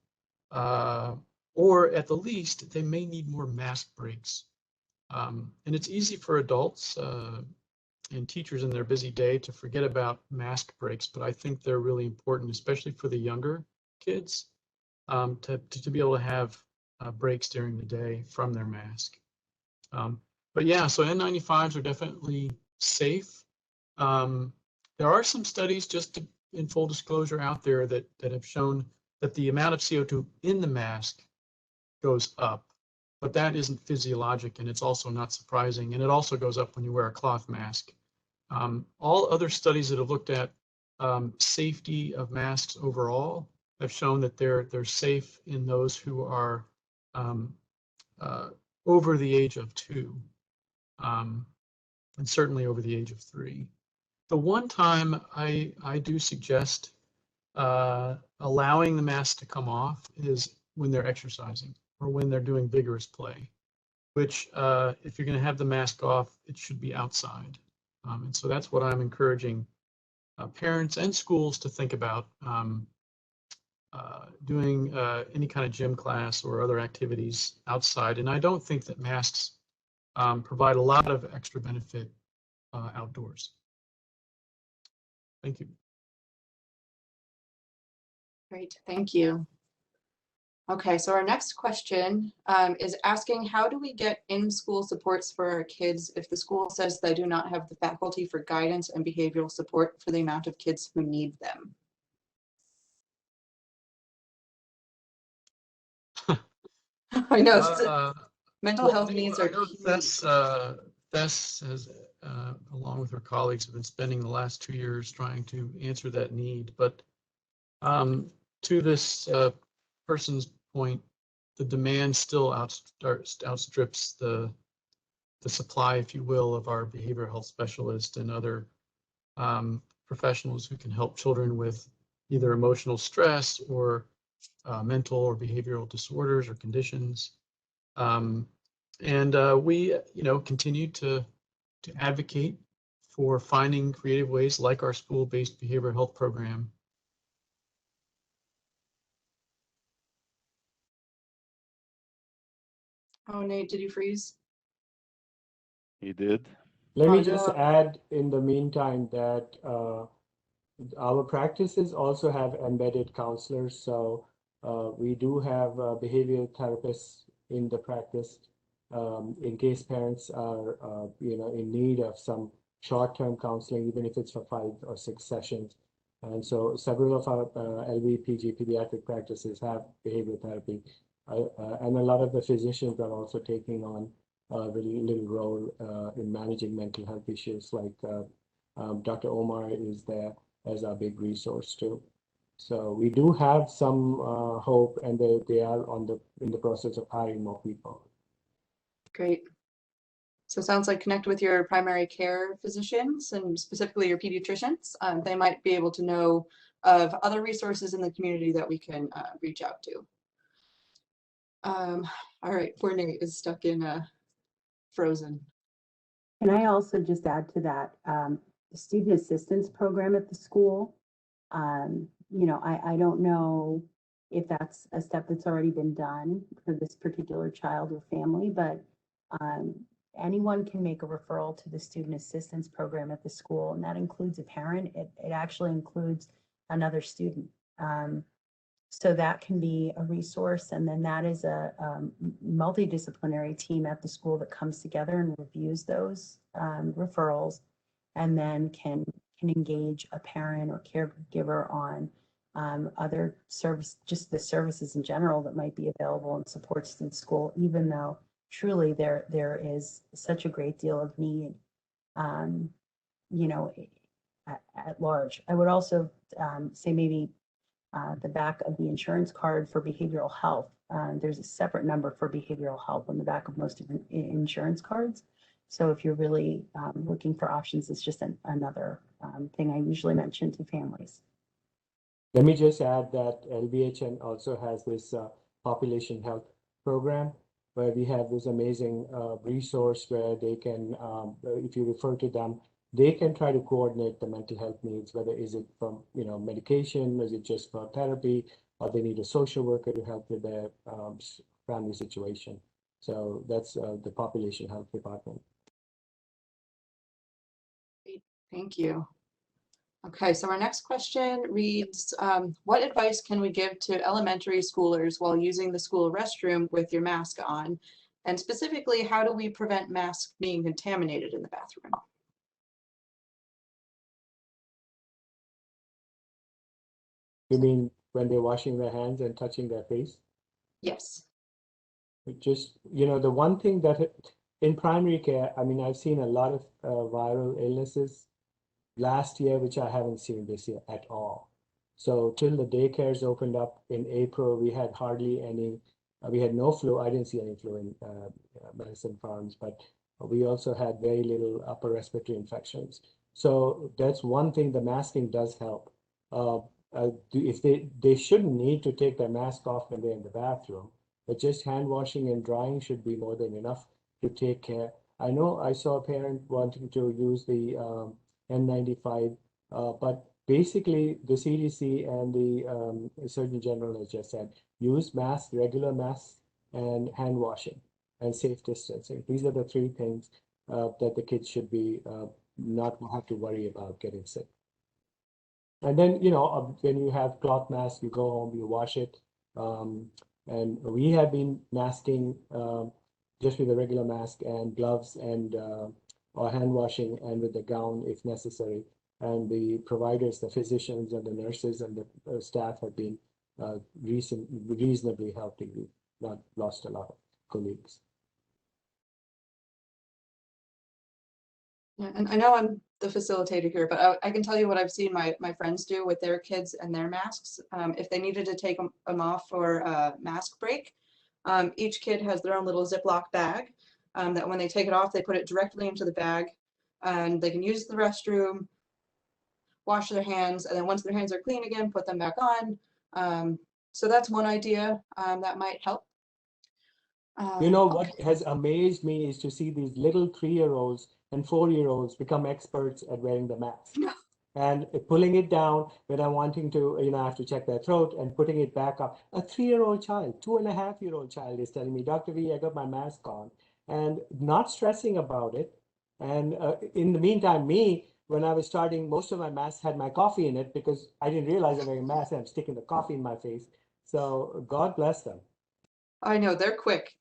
or at the least they may need more mask breaks. And it's easy for adults and teachers in their busy day to forget about mask breaks, but I think they're really important, especially for the younger kids, to be able to have breaks during the day from their mask. But yeah, so N95s are definitely safe. There are some studies, just in full disclosure, out there that have shown that the amount of CO2 in the mask goes up, but that isn't physiologic, and it's also not surprising. And it also goes up when you wear a cloth mask. All other studies that have looked at safety of masks overall have shown that they're safe in those who are over the age of 2, and certainly over the age of 3. The one time I do suggest allowing the mask to come off is when they're exercising or when they're doing vigorous play, which if you're going to have the mask off, it should be outside. And so that's what I'm encouraging parents and schools to think about doing any kind of gym class or other activities outside. And I don't think that masks provide a lot of extra benefit outdoors. Thank you. Great, thank you. Okay, so our next question is asking, how do we get in-school supports for our kids if the school says they do not have the faculty for guidance and behavioral support for the amount of kids who need them? I know, mental health needs are huge. Tess has, along with her colleagues, have been spending the last 2 years trying to answer that need. But to this person's point, the demand still outstrips the supply, if you will, of our behavioral health specialists and other professionals who can help children with either emotional stress or mental or behavioral disorders or conditions. And we, continue to advocate for finding creative ways like our school-based behavioral health program. Oh, Nate, did you freeze? He did. Let me Oh, just no. add in the meantime that our practices also have embedded counselors. So we do have behavioral therapists in the practice in case parents are in need of some short-term counseling, even if it's for 5 or 6 sessions. And so several of our LVPG pediatric practices have behavioral therapy. And a lot of the physicians are also taking on a little role in managing mental health issues. Like Dr. Omar is there as our big resource too. So we do have some hope, and they are in the process of hiring more people. Great. So it sounds like connect with your primary care physicians and specifically your pediatricians. They might be able to know of other resources in the community that we can reach out to. All right, poor Nate is stuck in frozen. Can I also just add to that, the student assistance program at the school? I don't know if that's a step that's already been done for this particular child or family, but anyone can make a referral to the student assistance program at the school, and that includes a parent. It actually includes another student. So that can be a resource, and then that is a multidisciplinary team at the school that comes together and reviews those referrals, and then can engage a parent or caregiver on other just the services in general that might be available and supports in school, even though truly there is such a great deal of need, at large. I would also say maybe the back of the insurance card for behavioral health. There's a separate number for behavioral health on the back of most of insurance cards. So if you're really looking for options, it's just another thing I usually mention to families. Let me just add that LBHN also has this population health program where we have this amazing resource where they can, if you refer to them, they can try to coordinate the mental health needs, whether is it from medication, is it just for therapy, or they need a social worker to help with their family situation. So that's the population health department. Thank you. Okay, so our next question reads, what advice can we give to elementary schoolers while using the school restroom with your mask on? And specifically, how do we prevent masks being contaminated in the bathroom? You mean when they're washing their hands and touching their face? Yes. Just, the one thing that in primary care, I mean, I've seen a lot of viral illnesses last year, which I haven't seen this year at all. So till the daycares opened up in April, we had hardly any, we had no flu. I didn't see any flu in medicine farms, but we also had very little upper respiratory infections. So that's one thing, the masking does help. If they shouldn't need to take their mask off when they're in the bathroom, but just hand washing and drying should be more than enough to take care. I know I saw a parent wanting to use the N95, but basically the CDC and the Surgeon General has just said, use masks, regular masks, and hand washing and safe distancing. These are the 3 things that the kids should be not have to worry about getting sick. And then, when you have cloth masks, you go home, you wash it. And we have been masking just with a regular mask and gloves and or hand washing and with the gown if necessary. And the providers, the physicians and the nurses and the staff have been reasonably healthy. We've not lost a lot of colleagues. Yeah, and I know I'm the facilitator here, but I can tell you what I've seen my friends do with their kids and their masks. If they needed to take them off for a mask break, each kid has their own little Ziploc bag that when they take it off, they put it directly into the bag and they can use the restroom, wash their hands, and then once their hands are clean again, put them back on. So that's one idea that might help. What has amazed me is to see these little 3-year-olds and 4-year-olds become experts at wearing the mask. And pulling it down when I'm wanting to, I have to check their throat and putting it back up. A 3-year-old child, 2.5-year-old child is telling me, Dr. V, I got my mask on, and not stressing about it. And in the meantime, when I was starting, most of my masks had my coffee in it because I didn't realize I'm wearing a mask and I'm sticking the coffee in my face. So God bless them. I know, they're quick.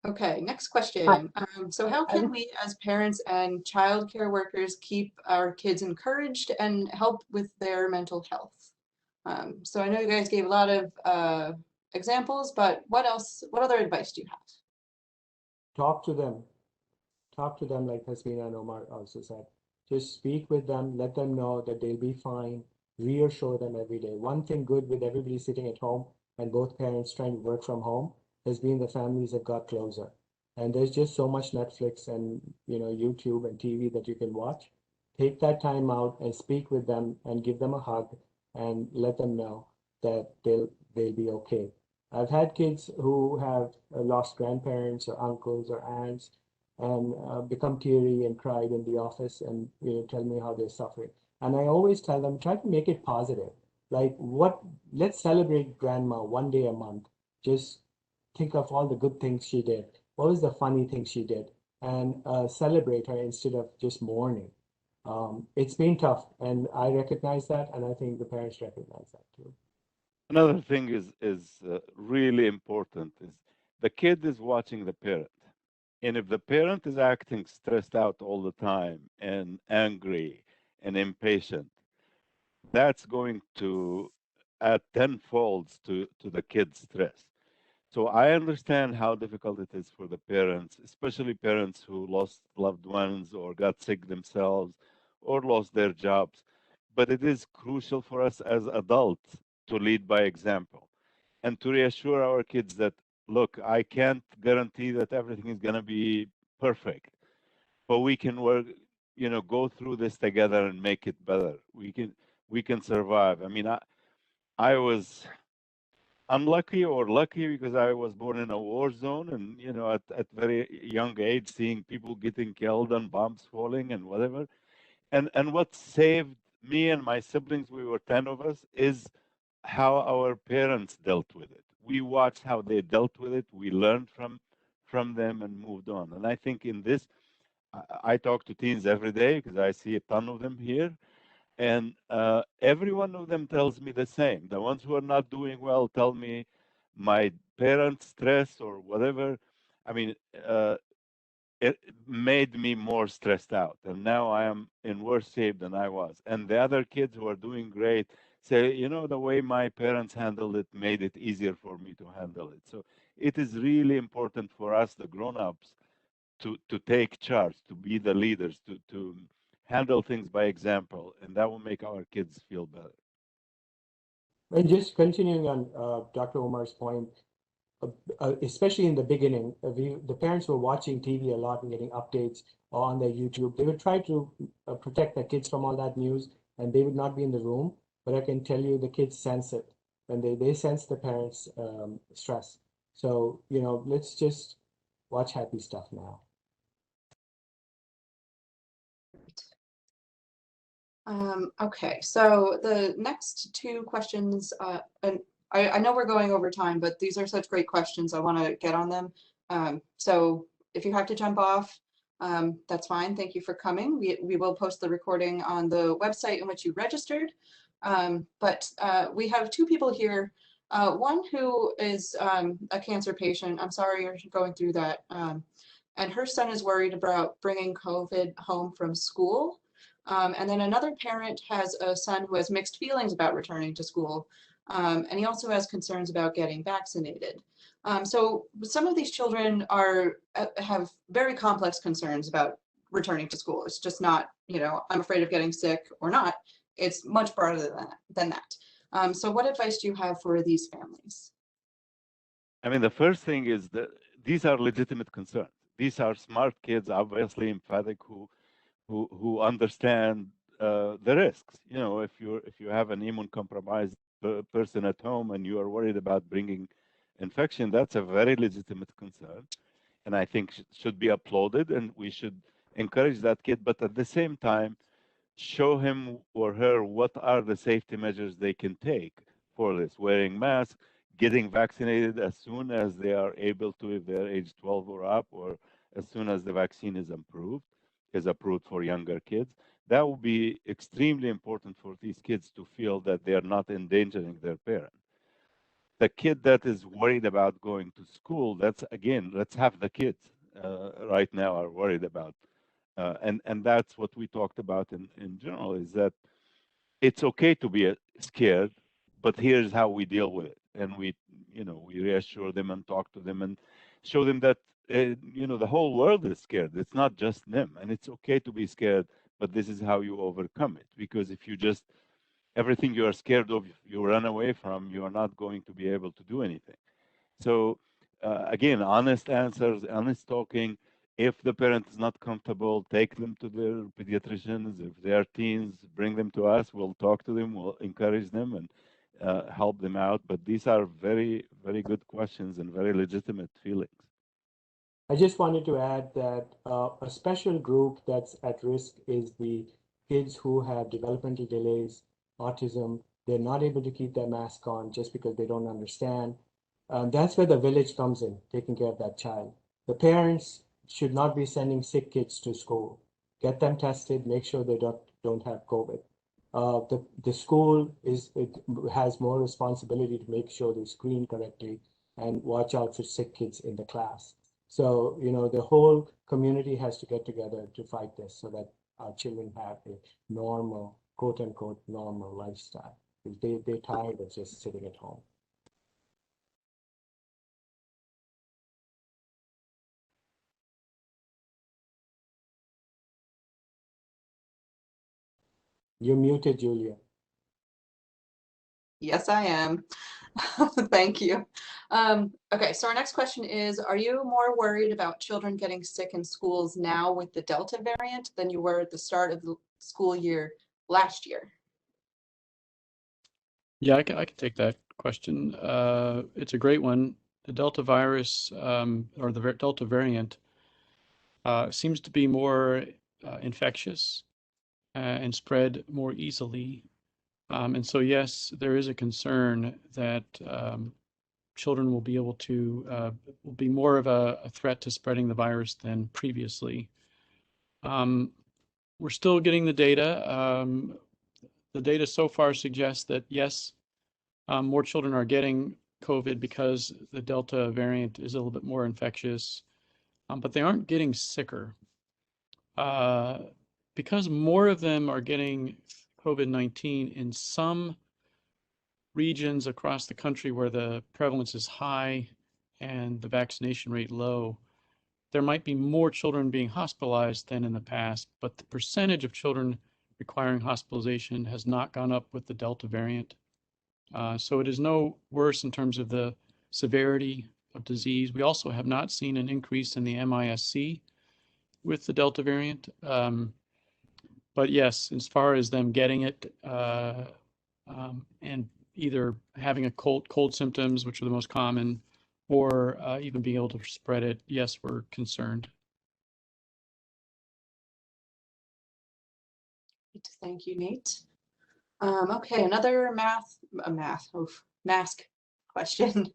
Okay, next question. So how can we as parents and childcare workers keep our kids encouraged and help with their mental health? So I know you guys gave a lot of examples, but what other advice do you have? Talk to them. Talk to them like Hasmina and Omar also said. Just speak with them, let them know that they'll be fine, reassure them every day. One thing good with everybody sitting at home and both parents trying to work from home has been the families have got closer. And there's just so much Netflix and YouTube and TV that you can watch. Take that time out and speak with them and give them a hug and let them know that they'll be okay. I've had kids who have lost grandparents or uncles or aunts and become teary and cried in the office and tell me how they're suffering. And I always tell them, try to make it positive. Like let's celebrate grandma one day a month. Just think of all the good things she did. What was the funny thing she did? And celebrate her instead of just mourning. It's been tough, and I recognize that, and I think the parents recognize that too. Another thing is really important is the kid is watching the parent. And if the parent is acting stressed out all the time and angry and impatient, that's going to add tenfolds to the kid's stress. So I understand how difficult it is for the parents, especially parents who lost loved ones or got sick themselves or lost their jobs. But it is crucial for us as adults to lead by example and to reassure our kids that, look, I can't guarantee that everything is going to be perfect, but we can work, go through this together and make it better. We can survive. I mean, I was unlucky or lucky because I was born in a war zone, and at very young age, seeing people getting killed and bombs falling and whatever. And what saved me and my siblings, we were 10 of us, is how our parents dealt with it. We watched how they dealt with it. We learned from them and moved on. And I think in this, I talk to teens every day because I see a ton of them here. And every one of them tells me the same. The ones who are not doing well tell me my parents' stress or whatever. I mean, it made me more stressed out. And now I am in worse shape than I was. And the other kids who are doing great say, the way my parents handled it made it easier for me to handle it. So it is really important for us, the grown-ups, to take charge, to be the leaders, to handle things by example, and that will make our kids feel better. And just continuing on Dr. Omar's point, especially in the beginning, the parents were watching TV a lot and getting updates on their YouTube. They would try to protect their kids from all that news, and they would not be in the room. But I can tell you, the kids sense it, and they sense the parents' stress. So let's just watch happy stuff now. Okay, so the next two questions, and I know we're going over time, but these are such great questions. I want to get on them. So if you have to jump off, that's fine. Thank you for coming. We will post the recording on the website in which you registered. But we have two people here. One who is a cancer patient. I'm sorry you're going through that. And her son is worried about bringing COVID home from school. And then another parent has a son who has mixed feelings about returning to school. And he also has concerns about getting vaccinated. So some of these children have very complex concerns about returning to school. It's just not, I'm afraid of getting sick or not. It's much broader than that. So what advice do you have for these families? I mean, the first thing is that these are legitimate concerns. These are smart kids, obviously emphatic, who understand the risks. If you have an immune compromised person at home and you are worried about bringing infection, that's a very legitimate concern. and I think should be applauded, and we should encourage that kid. But at the same time, show him or her what are the safety measures they can take for this: wearing masks, getting vaccinated as soon as they are able to, if they're age 12 or up, or as soon as the vaccine is approved for younger kids. That will be extremely important for these kids to feel that they are not endangering their parent. The kid that is worried about going to school, that's again, let's have the kids right now are worried about. And that's what we talked about in general, is that it's okay to be scared, but here's how we deal with it. And we reassure them and talk to them and show them that, the whole world is scared. It's not just them. And it's okay to be scared, but this is how you overcome it. Because if you just, everything you are scared of, you run away from, you are not going to be able to do anything. So again, honest answers, honest talking. If the parent is not comfortable, take them to their pediatricians. If they are teens, bring them to us. We'll talk to them. We'll encourage them and help them out. But these are very, very good questions and very legitimate feelings. I just wanted to add that a special group that's at risk is the kids who have developmental delays, autism. They're not able to keep their mask on just because they don't understand. That's where the village comes in, taking care of that child. The parents should not be sending sick kids to school. Get them tested, make sure they don't have COVID. The school has more responsibility to make sure they screen correctly and watch out for sick kids in the class. So, the whole community has to get together to fight this so that our children have a normal, quote unquote, normal lifestyle. They're tired of just sitting at home. You're muted, Julia. Yes, I am. Thank you. Okay, so our next question is, are you more worried about children getting sick in schools now with the Delta variant than you were at the start of the school year last year? Yeah, I can take that question. It's a great one. The Delta virus, or the Delta variant, seems to be more infectious and spread more easily. And so, yes, there is a concern that children will be able to will be more of a threat to spreading the virus than previously. We're still getting the data. The data so far suggests that yes, more children are getting COVID because the Delta variant is a little bit more infectious, but they aren't getting sicker. Because more of them are getting COVID-19 in some regions across the country where the prevalence is high and the vaccination rate low, there might be more children being hospitalized than in the past, but the percentage of children requiring hospitalization has not gone up with the Delta variant. So it is no worse in terms of the severity of disease. We also have not seen an increase in the MISC with the Delta variant. But yes, as far as them getting it and either having a cold symptoms, which are the most common, or even being able to spread it, yes, we're concerned. Thank you, Nate. Okay, another mask question.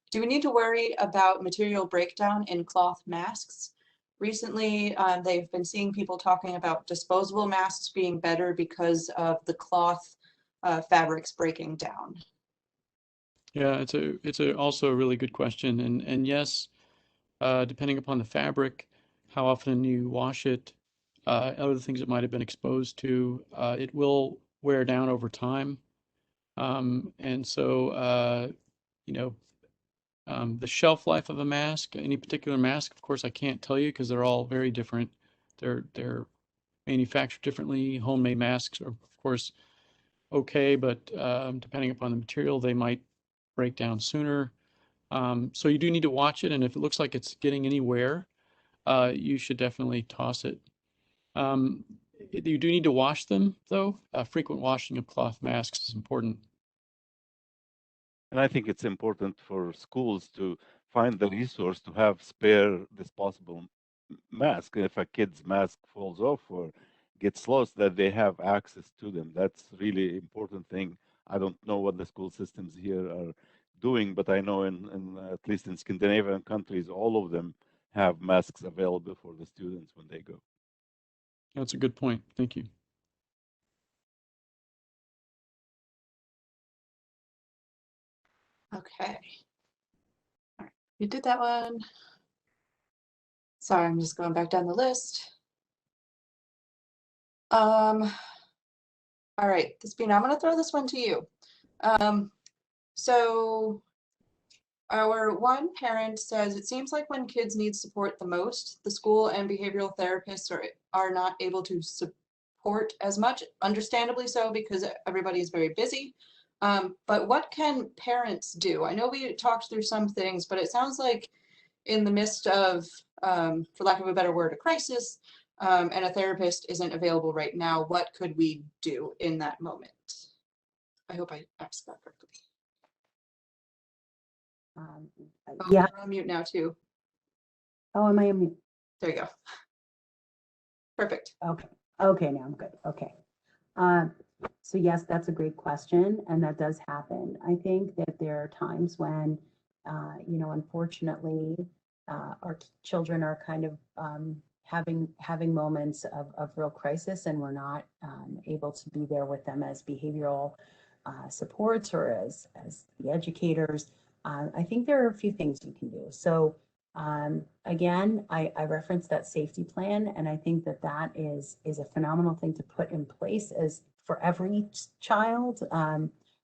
Do we need to worry about material breakdown in cloth masks? Recently, they've been seeing people talking about disposable masks being better because of the cloth fabrics breaking down. Yeah, it's also a really good question, and yes, depending upon the fabric, how often you wash it, other things it might have been exposed to, it will wear down over time. And so, the shelf life of a mask, any particular mask, of course, I can't tell you because they're all very different. They're manufactured differently. Homemade masks are, of course, okay, but depending upon the material, they might break down sooner. So you do need to watch it, and if it looks like it's getting anywhere, you should definitely toss it. You do need to wash them, though. Frequent washing of cloth masks is important. And I think it's important for schools to find the resource to have spare disposable mask. If a kid's mask falls off or gets lost, that they have access to them. That's really important thing. I don't know what the school systems here are doing, but I know in at least in Scandinavian countries, all of them have masks available for the students when they go. That's a good point. Thank you. Okay. All right. You did that one. Sorry, I'm just going back down the list. All right, Despina, I'm going to throw this one to you. So our one parent says, it seems like when kids need support the most, the school and behavioral therapists are not able to support as much, understandably so, because everybody is very busy. But what can parents do? I know we talked through some things, but it sounds like in the midst of, for lack of a better word, a crisis, and a therapist isn't available right now, what could we do in that moment? I hope I asked that correctly. Um, Oh, yeah. you're on mute now too. Oh, am I on mute? There you go. Perfect. Okay. Okay, now I'm good. Okay. So yes, that's a great question, and that does happen. I think that there are times when, unfortunately, our children are kind of having moments of real crisis, and we're not able to be there with them as behavioral supports or as the educators. I think there are a few things you can do. So again, I referenced that safety plan, and I think that is a phenomenal thing to put in place as for every child.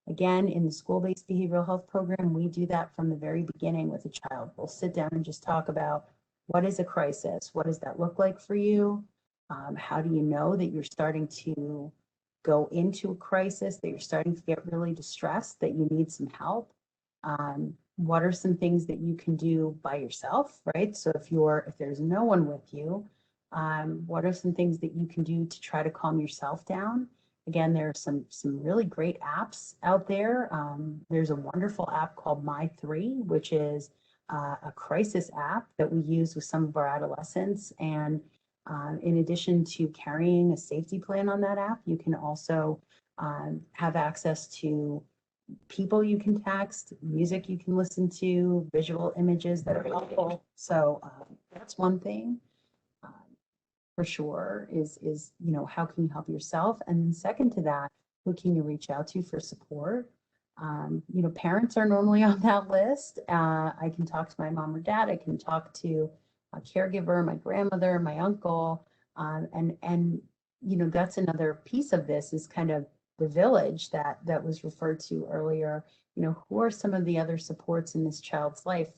Again, in the school-based behavioral health program, we do that from the very beginning with a child. We'll sit down and just talk about what is a crisis? What does that look like for you? How do you know that you're starting to go into a crisis, that you're starting to get really distressed, that you need some help? What are some things that you can do by yourself, right? So if there's no one with you, what are some things that you can do to try to calm yourself down? Again, there are some really great apps out there. There's a wonderful app called My3, which is a crisis app that we use with some of our adolescents. And in addition to carrying a safety plan on that app, you can also have access to people you can text, music you can listen to, visual images that are helpful. So that's one thing. For sure is how can you help yourself, and then second to that, who can you reach out to for support? Parents are normally on that list. I can talk to my mom or dad. I can talk to a caregiver, my grandmother, my uncle, and that's another piece of this is kind of the village that was referred to earlier. Who are some of the other supports in this child's life?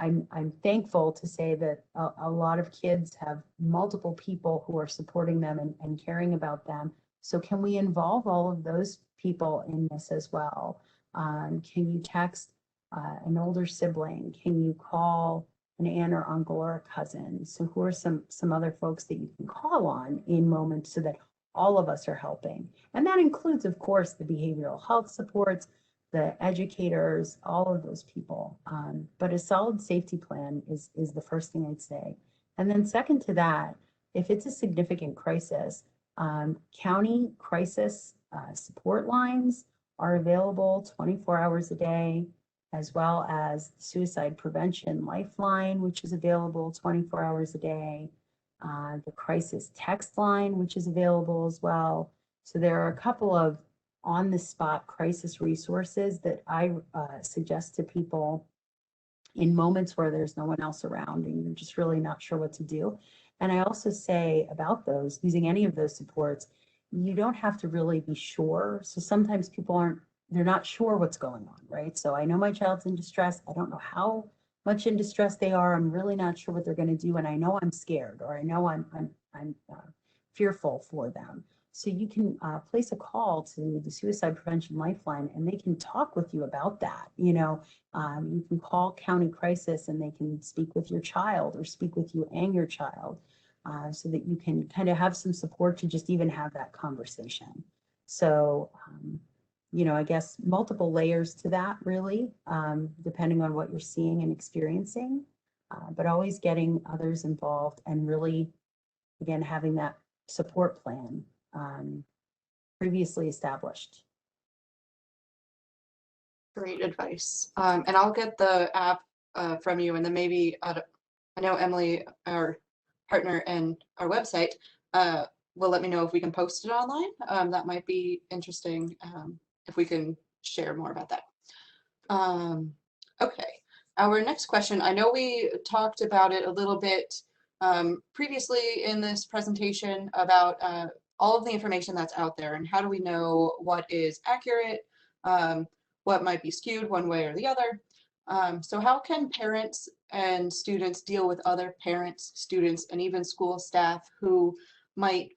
I'm thankful to say that a lot of kids have multiple people who are supporting them and caring about them. So can we involve all of those people in this as well? Can you text an older sibling? Can you call an aunt or uncle or a cousin? So who are some other folks that you can call on in moments so that all of us are helping? And that includes, of course, the behavioral health supports, the educators, all of those people. But a solid safety plan is the first thing I'd say. And then second to that, if it's a significant crisis, county crisis support lines are available 24 hours a day, as well as suicide prevention lifeline, which is available 24 hours a day, the crisis text line, which is available as well. So there are a couple of on-the-spot crisis resources that I suggest to people in moments where there's no one else around and you're just really not sure what to do. And I also say about those, using any of those supports, you don't have to really be sure. So sometimes people they're not sure what's going on, right? So I know my child's in distress. I don't know how much in distress they are. I'm really not sure what they're going to do. And I know I'm scared, or I know I'm fearful for them. So you can place a call to the Suicide Prevention Lifeline, and they can talk with you about that. You can call County Crisis, and they can speak with your child or speak with you and your child, so that you can kind of have some support to just even have that conversation. So I guess multiple layers to that really, depending on what you're seeing and experiencing, but always getting others involved and really, again, having that support plan previously established. Great advice. And I'll get the app from you, and then maybe I know Emily, our partner and our website, will let me know if we can post it online. That might be interesting if we can share more about that. Okay, our next question. I know we talked about it a little bit previously in this presentation about all of the information that's out there and how do we know what is accurate, what might be skewed one way or the other. So how can parents and students deal with other parents, students, and even school staff who might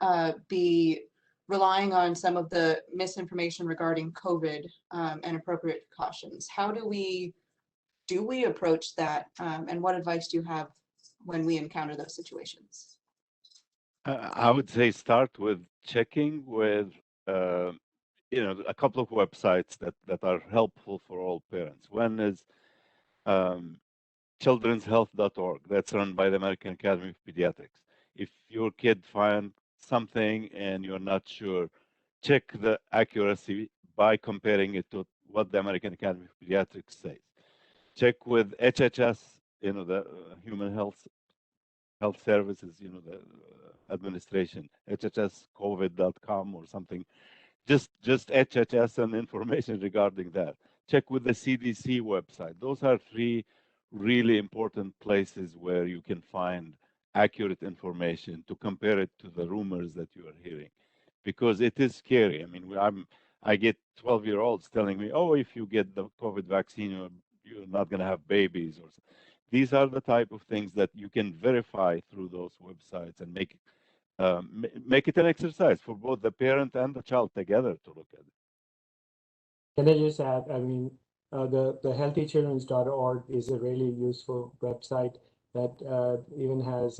be relying on some of the misinformation regarding COVID and appropriate precautions? How do we approach that? And what advice do you have when we encounter those situations? I would say start with checking with a couple of websites that are helpful for all parents. One is childrenshealth.org. That's run by the American Academy of Pediatrics. If your kid finds something and you're not sure, check the accuracy by comparing it to what the American Academy of Pediatrics says. Check with HHS, the Human Health Services, the administration, hhscovid.com or something. Just HHS and information regarding that. Check with the CDC website. Those are three really important places where you can find accurate information to compare it to the rumors that you are hearing, because it is scary. I mean, I get 12-year-olds telling me, "Oh, if you get the COVID vaccine, you're not going to have babies." Or these are the type of things that you can verify through those websites and make it an exercise for both the parent and the child together to look at it. Can I just add, I mean, the healthychildrens.org is a really useful website that even has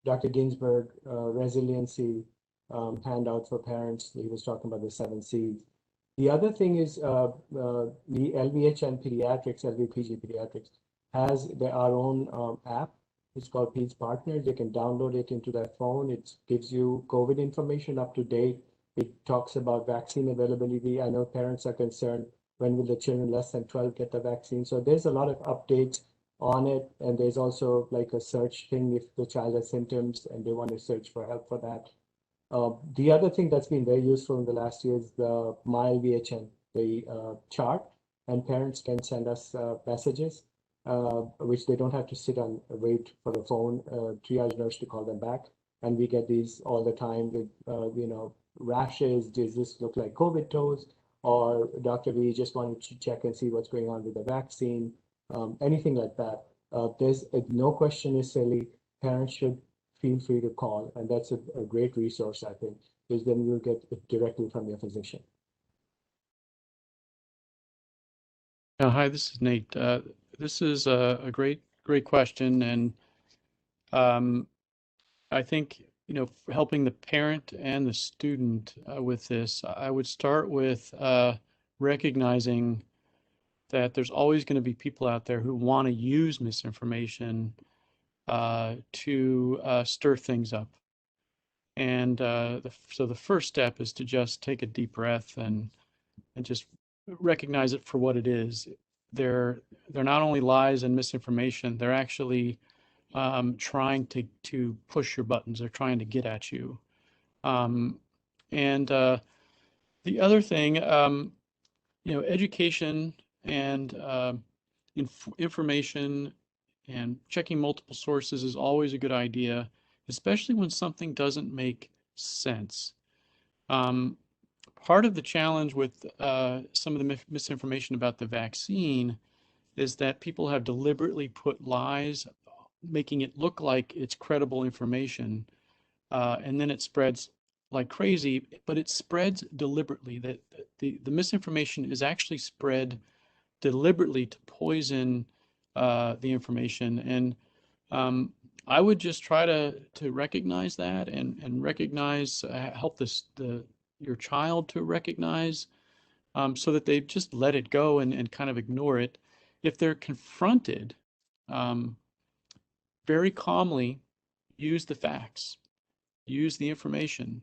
Dr. Ginsburg Resiliency handout for parents. He was talking about the 7 C's. The other thing is the LVHN Pediatrics, LVPG Pediatrics, has our own app. It's called Peds Partner. They can download it into their phone. It gives you COVID information up to date. It talks about vaccine availability. I know parents are concerned, when will the children less than 12 get the vaccine? So there's a lot of updates on it. And there's also like a search thing if the child has symptoms and they want to search for help for that. The other thing that's been very useful in the last year is the MyLVHN, the chart, and parents can send us messages, which they don't have to sit and wait for the phone triage nurse to call them back. And we get these all the time with, rashes. Does this look like COVID toes? Or Dr. We just wanted to check and see what's going on with the vaccine, anything like that. There's no question necessarily parents should feel free to call, and that's a great resource, I think, because then you'll get it directly from your physician. Hi, this is Nate. This is a great question, and I think helping the parent and the student with this, I would start with recognizing that there's always going to be people out there who want to use misinformation to stir things up. And so the first step is to just take a deep breath and just recognize it for what it is. They're not only lies and misinformation, they're actually trying to push your buttons. They're trying to get at you. And the other thing, education and information and checking multiple sources is always a good idea, especially when something doesn't make sense. Part of the challenge with some of the misinformation about the vaccine is that people have deliberately put lies, making it look like it's credible information, and then it spreads like crazy, but it spreads deliberately. That the misinformation is actually spread deliberately to poison the information. And I would just try to recognize that and recognize, help the your child to recognize, so that they just let it go and kind of ignore it. If they're confronted, very calmly use the facts, use the information.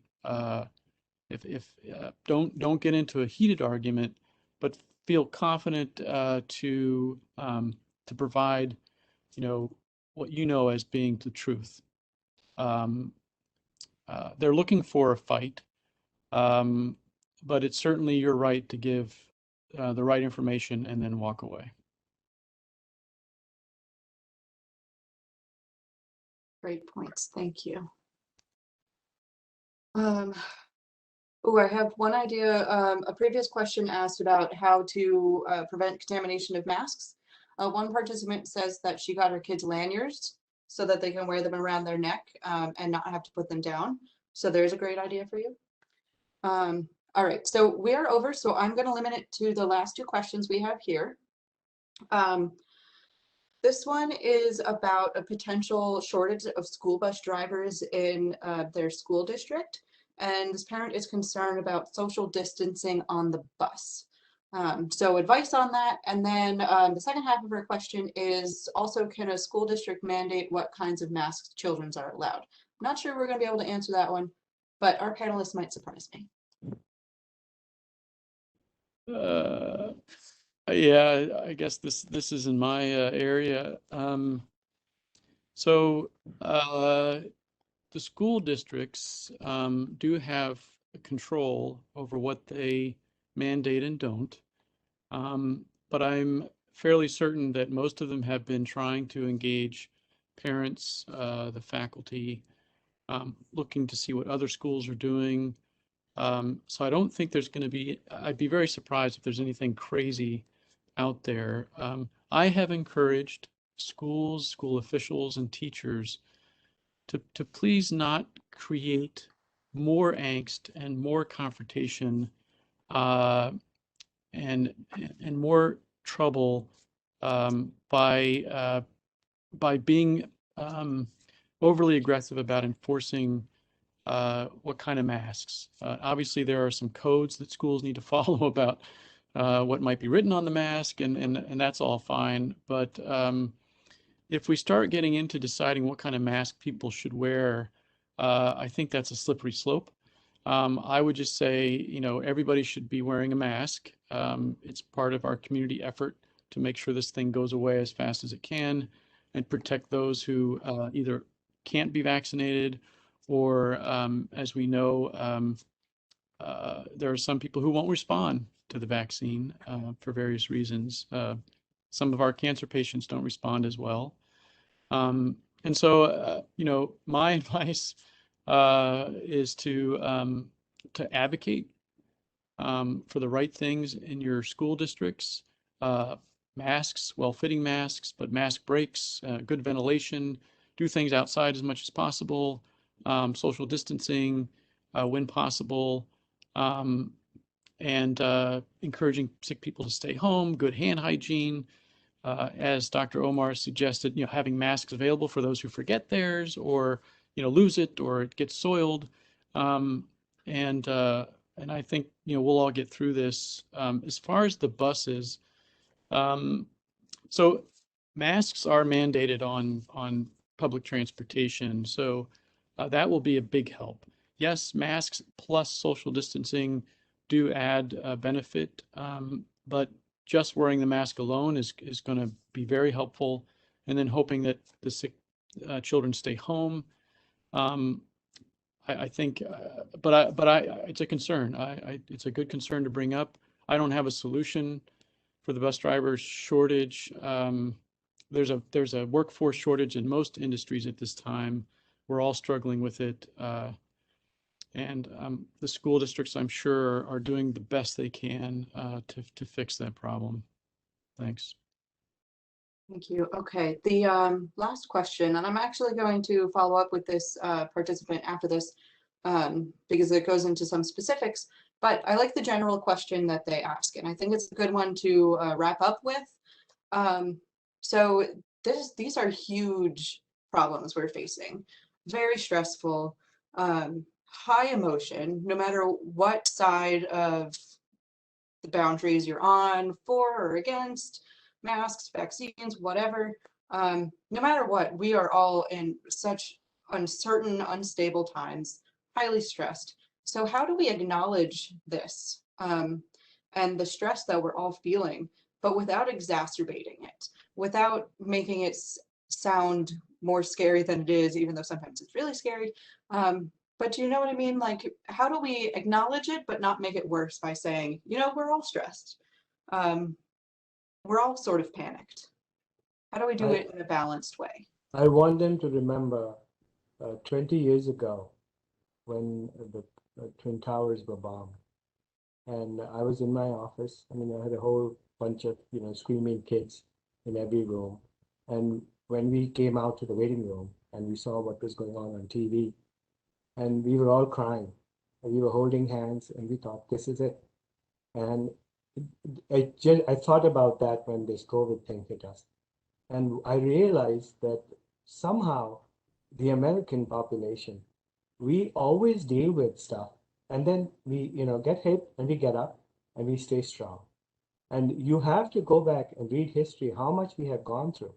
If don't get into a heated argument, but feel confident to provide, what you know as being the truth. They're looking for a fight, but it's certainly your right to give the right information and then walk away. Great points. Thank you. Oh, I have one idea. A previous question asked about how to prevent contamination of masks. One participant says that she got her kids lanyards so that they can wear them around their neck and not have to put them down. So there's a great idea for you. All right, so we are over. So I'm going to limit it to the last two questions we have here. This one is about a potential shortage of school bus drivers in their school district. And this parent is concerned about social distancing on the bus. So advice on that. And then the second half of her question is also, can a school district mandate what kinds of masks children are allowed? I'm not sure we're going to be able to answer that one, but our panelists might surprise me. Yeah, I guess this is in my area. So the school districts do have control over what they mandate and don't. But I'm fairly certain that most of them have been trying to engage parents, the faculty, looking to see what other schools are doing. So I don't think there's going to be, I'd be very surprised if there's anything crazy out there. I have encouraged schools, school officials, and teachers to please not create more angst and more confrontation and more trouble by being overly aggressive about enforcing what kind of masks. Obviously, there are some codes that schools need to follow about what might be written on the mask, and that's all fine. But if we start getting into deciding what kind of mask people should wear, I think that's a slippery slope. I would just say, everybody should be wearing a mask. It's part of our community effort to make sure this thing goes away as fast as it can and protect those who either can't be vaccinated or, as we know, there are some people who won't respond to the vaccine for various reasons. Some of our cancer patients don't respond as well. And so, my advice is to advocate for the right things in your school districts. Masks, well-fitting masks, but mask breaks, good ventilation, do things outside as much as possible, social distancing when possible, and encouraging sick people to stay home, good hand hygiene. As Dr. Omar suggested, having masks available for those who forget theirs or, lose it or it gets soiled. And I think, we'll all get through this. As far as the buses, so masks are mandated on public transportation. So that will be a big help. Yes, masks plus social distancing do add benefit, but just wearing the mask alone is going to be very helpful. And then hoping that the sick children stay home. I think, but it's a concern. It's a good concern to bring up. I don't have a solution for the bus driver shortage. There's a workforce shortage in most industries at this time. We're all struggling with it. And the school districts, I'm sure, are doing the best they can to fix that problem. Thanks. Thank you. Okay, the last question, and I'm actually going to follow up with this participant after this because it goes into some specifics, but I like the general question that they ask, and I think it's a good one to wrap up with. So these are huge problems we're facing, very stressful, high emotion, no matter what side of the boundaries you're on, for or against masks, vaccines, whatever. No matter what, we are all in such uncertain, unstable times, highly stressed. So how do we acknowledge this and the stress that we're all feeling, but without exacerbating it, without making it sound more scary than it is, even though sometimes it's really scary. But do you know what I mean? Like, how do we acknowledge it, but not make it worse by saying, you know, we're all stressed. We're all sort of panicked. How do we do it in a balanced way? I want them to remember 20 years ago when the Twin Towers were bombed. And I was in my office. I mean, I had a whole bunch of, screaming kids in every room. And when we came out to the waiting room and we saw what was going on TV, and we were all crying, and we were holding hands, and we thought, this is it. And I thought about that when this COVID thing hit us. And I realized that somehow the American population, we always deal with stuff. And then we, get hit and we get up and we stay strong. And you have to go back and read history, how much we have gone through.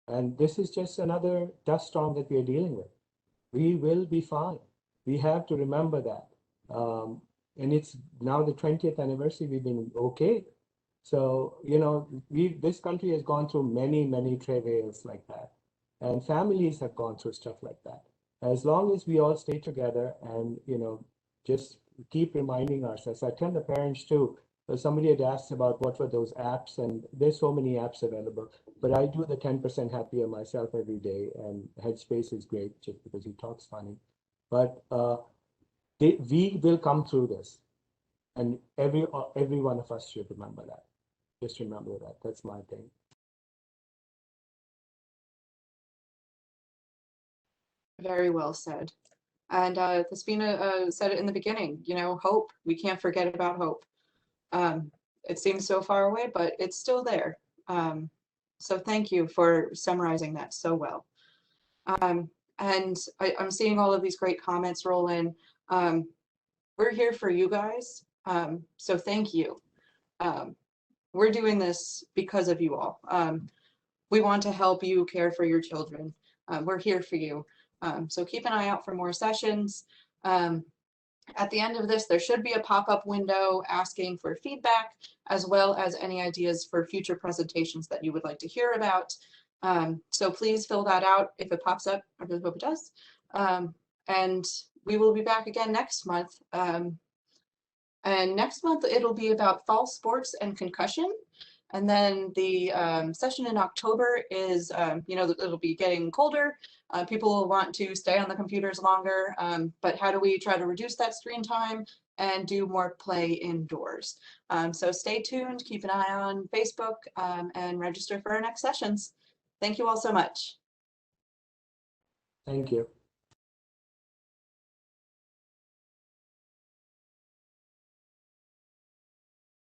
And this is just another dust storm that we are dealing with. We will be fine. We have to remember that. And it's now the 20th anniversary, we've been okay. So, this country has gone through many, many travails like that. And families have gone through stuff like that. As long as we all stay together and, just keep reminding ourselves. I tell the parents too, somebody had asked about what were those apps, and there's so many apps available, but I do the 10% happier myself every day, and Headspace is great just because he talks funny. But we will come through this, and every one of us should remember that. Just remember that. That's my thing. Very well said. And Despina said it in the beginning, hope. We can't forget about hope. It seems so far away, but it's still there. So thank you for summarizing that so well. And I'm seeing all of these great comments roll in. We're here for you guys. So thank you. We're doing this because of you all. We want to help you care for your children. We're here for you. So keep an eye out for more sessions. At the end of this, there should be a pop-up window asking for feedback, as well as any ideas for future presentations that you would like to hear about. So please fill that out if it pops up. I really hope it does. And we will be back again next month. And next month, it'll be about fall sports and concussion. And then the session in October is, it'll be getting colder. People will want to stay on the computers longer, but how do we try to reduce that screen time and do more play indoors? So stay tuned, keep an eye on Facebook, and register for our next sessions. Thank you all so much. Thank you.